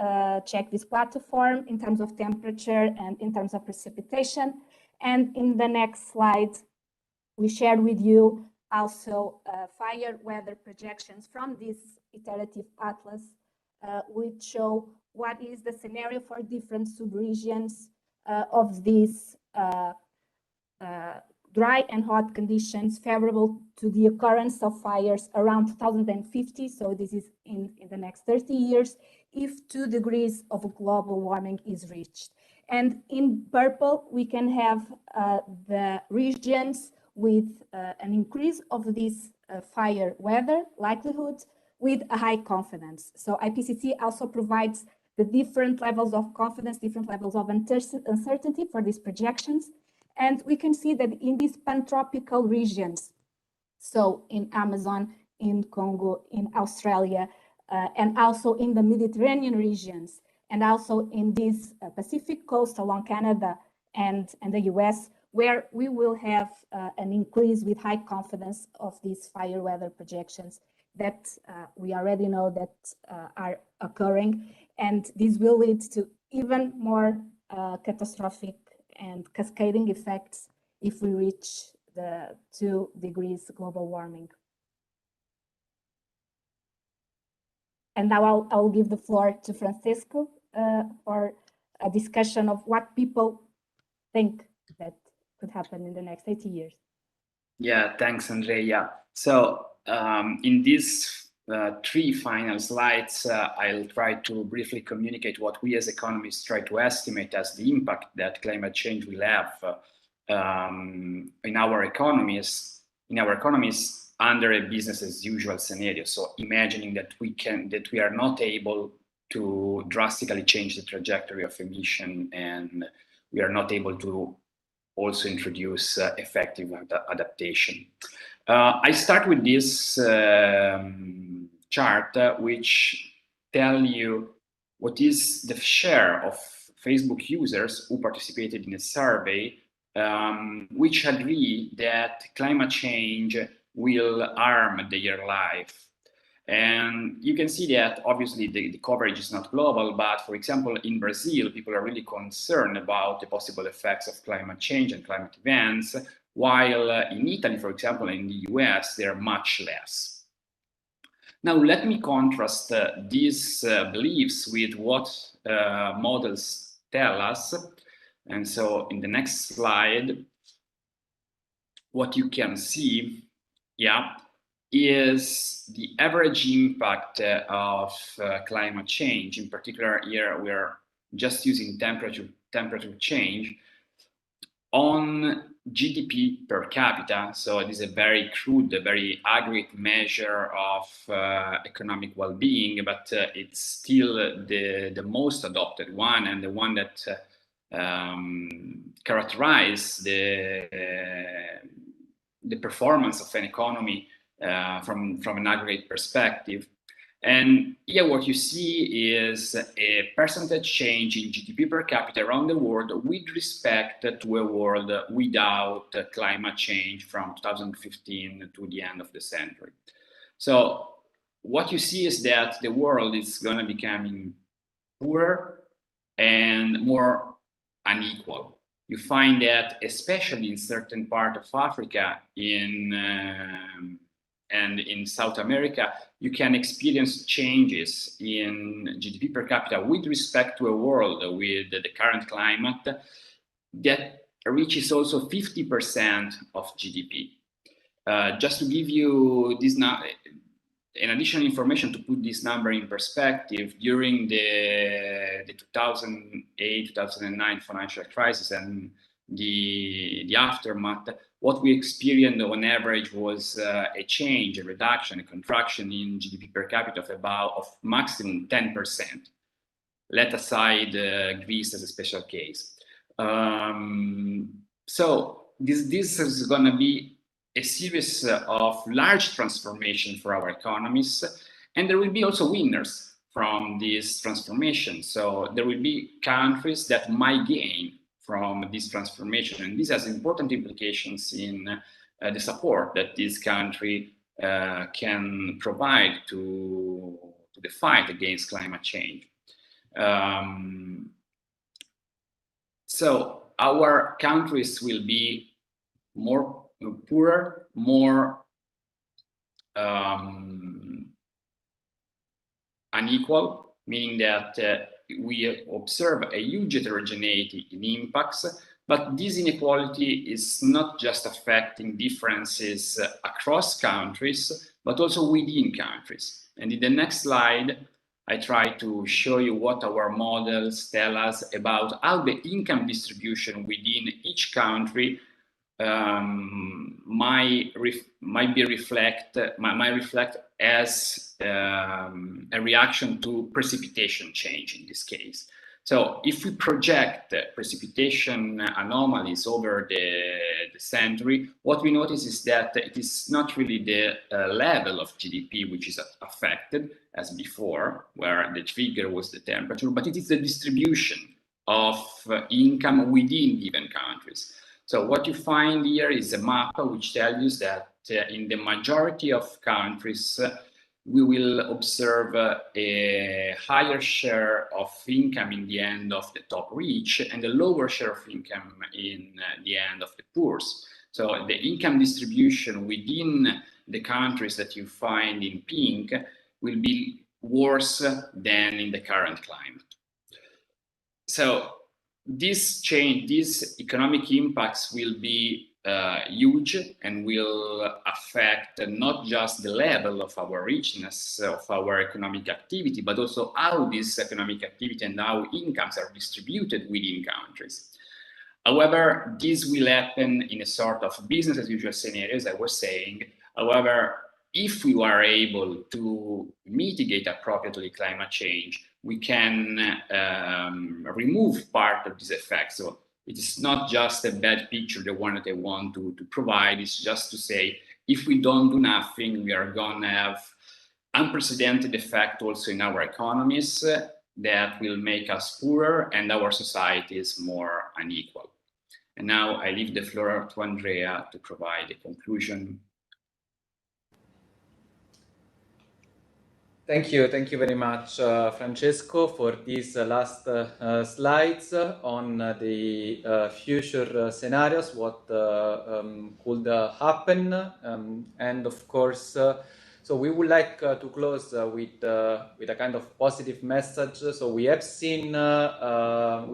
check this platform in terms of temperature and in terms of precipitation. And in the next slide, we shared with you also fire weather projections from this iterative atlas, which show what is the scenario for different subregions of these dry and hot conditions favorable to the occurrence of fires around 2050. So this is in the next 30 years, if 2 degrees of global warming is reached. And in purple, we can have the regions with an increase of this fire weather likelihood with a high confidence. So IPCC also provides the different levels of confidence, different levels of uncertainty for these projections. And we can see that in these pantropical regions, so in Amazon, in Congo, in Australia, and also in the Mediterranean regions, and also in this Pacific coast along Canada and the US, where we will have an increase with high confidence of these fire weather projections that we already know that are occurring. And this will lead to even more catastrophic and cascading effects if we reach the 2 degrees global warming. And now I'll give the floor to Francisco for a discussion of what people think that could happen in the next 80 years. Yeah, thanks, Andrea. So in these 3 final slides, I'll try to briefly communicate what we as economists try to estimate as the impact that climate change will have in our economies under a business as usual scenario. So imagining that we are not able to drastically change the trajectory of emission, and we are not able to also introduce effective adaptation. I start with this chart, which tell you what is the share of Facebook users who participated in a survey which agree that climate change will harm their life. And you can see that obviously the coverage is not global, but for example, in Brazil, people are really concerned about the possible effects of climate change and climate events, while in Italy, for example, in the US, they're much less. Now, let me contrast these beliefs with what models tell us. And so in the next slide, what you can see, is the average impact of climate change. In particular, here we are just using temperature change on GDP per capita. So it is a very crude, a very aggregate measure of economic well-being, but it's still the most adopted one, and the one that characterizes the performance of an economy from an aggregate perspective. And here what you see is a percentage change in GDP per capita around the world with respect to a world without climate change from 2015 to the end of the century. So what you see is that the world is going to becoming poorer and more unequal. You find that especially in certain parts of Africa and in South America, you can experience changes in GDP per capita with respect to a world with the current climate that reaches also 50% of GDP. Just to give you this an additional information to put this number in perspective, during the 2008-2009 financial crisis and the aftermath, what we experienced on average was a change, a reduction, a contraction in GDP per capita of maximum 10%. Let aside Greece as a special case. So this is going to be a series of large transformation for our economies, and there will be also winners from this transformation. So there will be countries that might gain from this transformation, and this has important implications in the support that this country can provide to the fight against climate change. So our countries will be more poorer, more unequal, meaning that we observe a huge heterogeneity in impacts, but this inequality is not just affecting differences across countries, but also within countries. And in the next slide, I try to show you what our models tell us about how the income distribution within each country might reflect as a reaction to precipitation change in this case. So if we project precipitation anomalies over the century, what we notice is that it is not really the level of GDP which is affected as before, where the trigger was the temperature, but it is the distribution of income within given countries. So what you find here is a map which tells you that in the majority of countries, we will observe a higher share of income in the end of the top rich and a lower share of income in the end of the poor. So the income distribution within the countries that you find in pink will be worse than in the current climate. So this change, these economic impacts will be huge and will affect not just the level of our richness of our economic activity, but also how this economic activity and how incomes are distributed within countries. However, this will happen in a sort of business as usual scenario, as I was saying. However, if we are able to mitigate appropriately climate change, we can remove part of this effect. So It is not just a bad picture, the one that I want to provide. It's just to say, if we don't do nothing, we are going to have unprecedented effect also in our economies that will make us poorer and our societies more unequal. And now I leave the floor to Andrea to provide a conclusion. Thank you very much, Francesco, for these last slides on the future scenarios, what could happen, and of course, so we would like to close with a kind of positive message. So we have seen the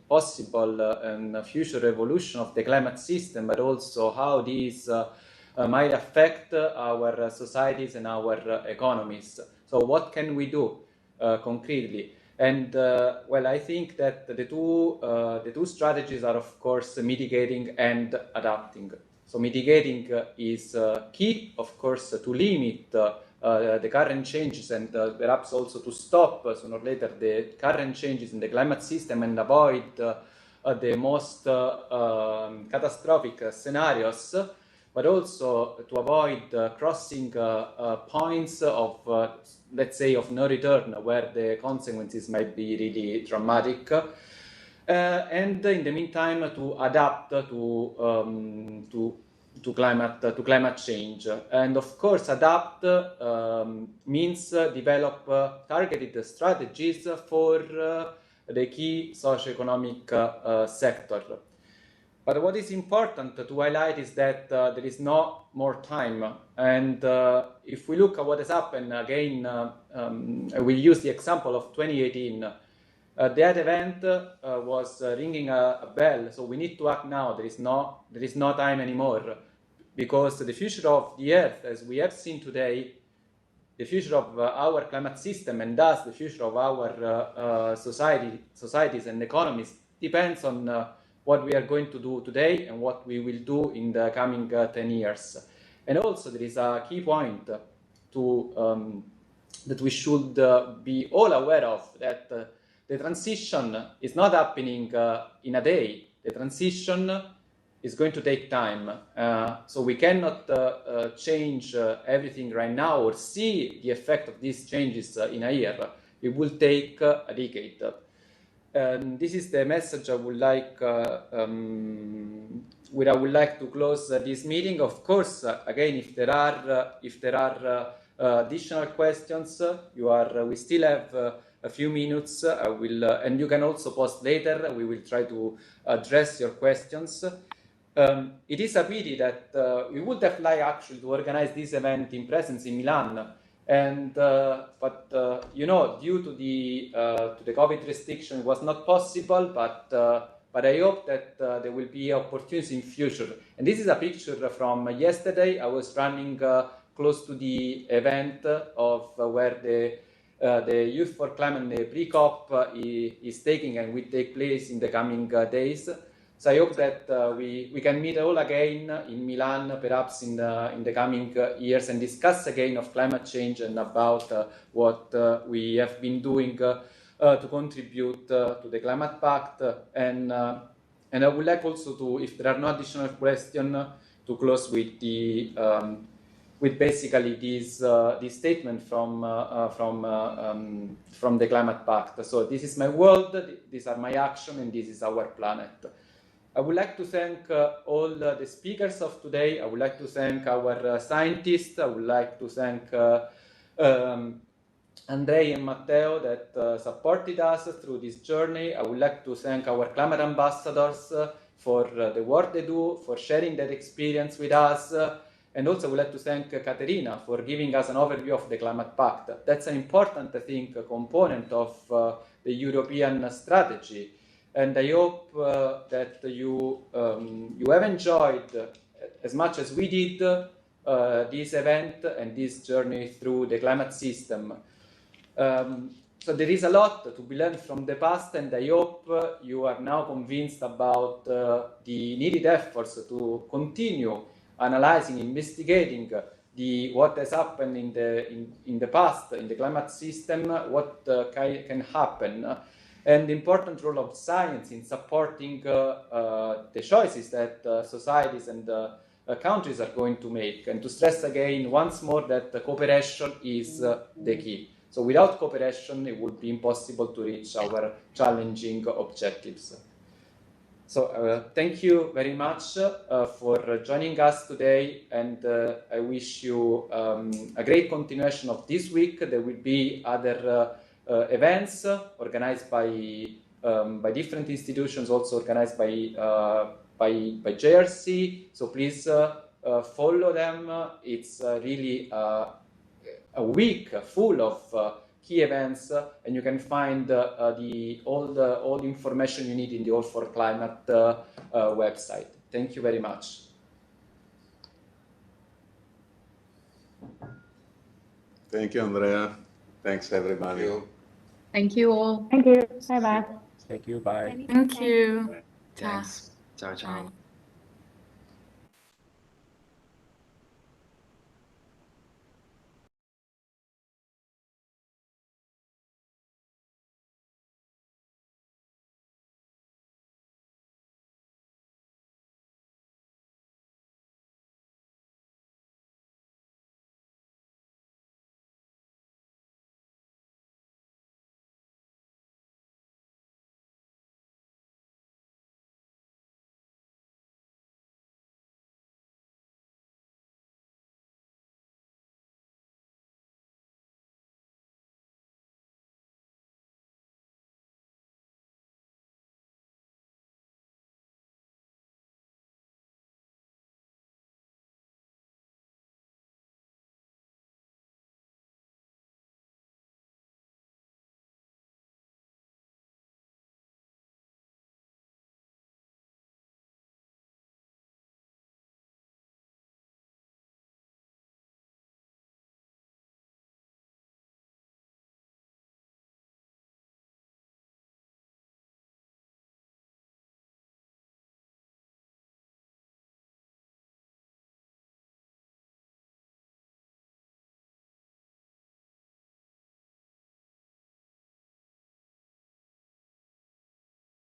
possible and future evolution of the climate system, but also how these might affect our societies and our economies. So what can we do concretely? And well, I think that the two strategies are, of course, mitigating and adapting. So mitigating is key, of course, to limit the current changes and perhaps also to stop sooner or later the current changes in the climate system and avoid the most catastrophic scenarios, but also to avoid crossing points of, let's say, of no return, where the consequences might be really dramatic. And in the meantime, to adapt to climate change. And of course, adapt means develop targeted strategies for the key socioeconomic sector. But what is important to highlight is that there is no more time. And if we look at what has happened, again, we use the example of 2018. That event was ringing a bell, so we need to act now. There is no time anymore, because the future of the Earth, as we have seen today, the future of our climate system, and thus the future of our societies and economies, depends on what we are going to do today and what we will do in the coming 10 years. And also there is a key point that we should be all aware of, that the transition is not happening in a day. The transition is going to take time. So we cannot change everything right now or see the effect of these changes in a year. It will take a decade. And this is the message I would like, where I would like to close this meeting. Of course, again, if there are additional questions, we still have a few minutes. I will, and you can also post later. We will try to address your questions. It is a pity that we would have liked actually to organize this event in presence in Milan. And but you know, due to the COVID restriction, it was not possible. But I hope that there will be opportunities in future. And this is a picture from yesterday. I was running close to the event of where the Youth for Climate, the pre-COP is taking and will take place in the coming days. So I hope that we can meet all again in Milan, perhaps in the coming years, and discuss again of climate change and about what we have been doing to contribute to the climate pact. And I would like also to, if there are no additional questions, to close with the with basically this statement from the climate pact. So this is my world, these are my actions, and this is our planet. I would like to thank all the speakers of today. I would like to thank our scientists. I would like to thank Andrei and Matteo that supported us through this journey. I would like to thank our climate ambassadors for the work they do, for sharing their experience with us. And also I would like to thank Caterina for giving us an overview of the climate pact. That's an important, I think, component of the European strategy. And I hope that you have enjoyed as much as we did this event and this journey through the climate system. So there is a lot to be learned from the past, and I hope you are now convinced about the needed efforts to continue analyzing, investigating what has happened in the past in the climate system, what can happen. and the important role of science in supporting the choices that societies and countries are going to make, and to stress again once more that cooperation is the key. So without cooperation, it would be impossible to reach our challenging objectives. So thank you very much for joining us today, and I wish you a great continuation of this week. There will be other events organized by different institutions, also organized by JRC. So please follow them. It's really a week full of key events, and you can find all the information you need in the All for Climate website. Thank you very much. Thank you, Andrea. Thanks, everybody. Thank you all. Thank you. Bye-bye. Thank you. Bye. Thank you. Thanks. Ciao, ciao. Bye.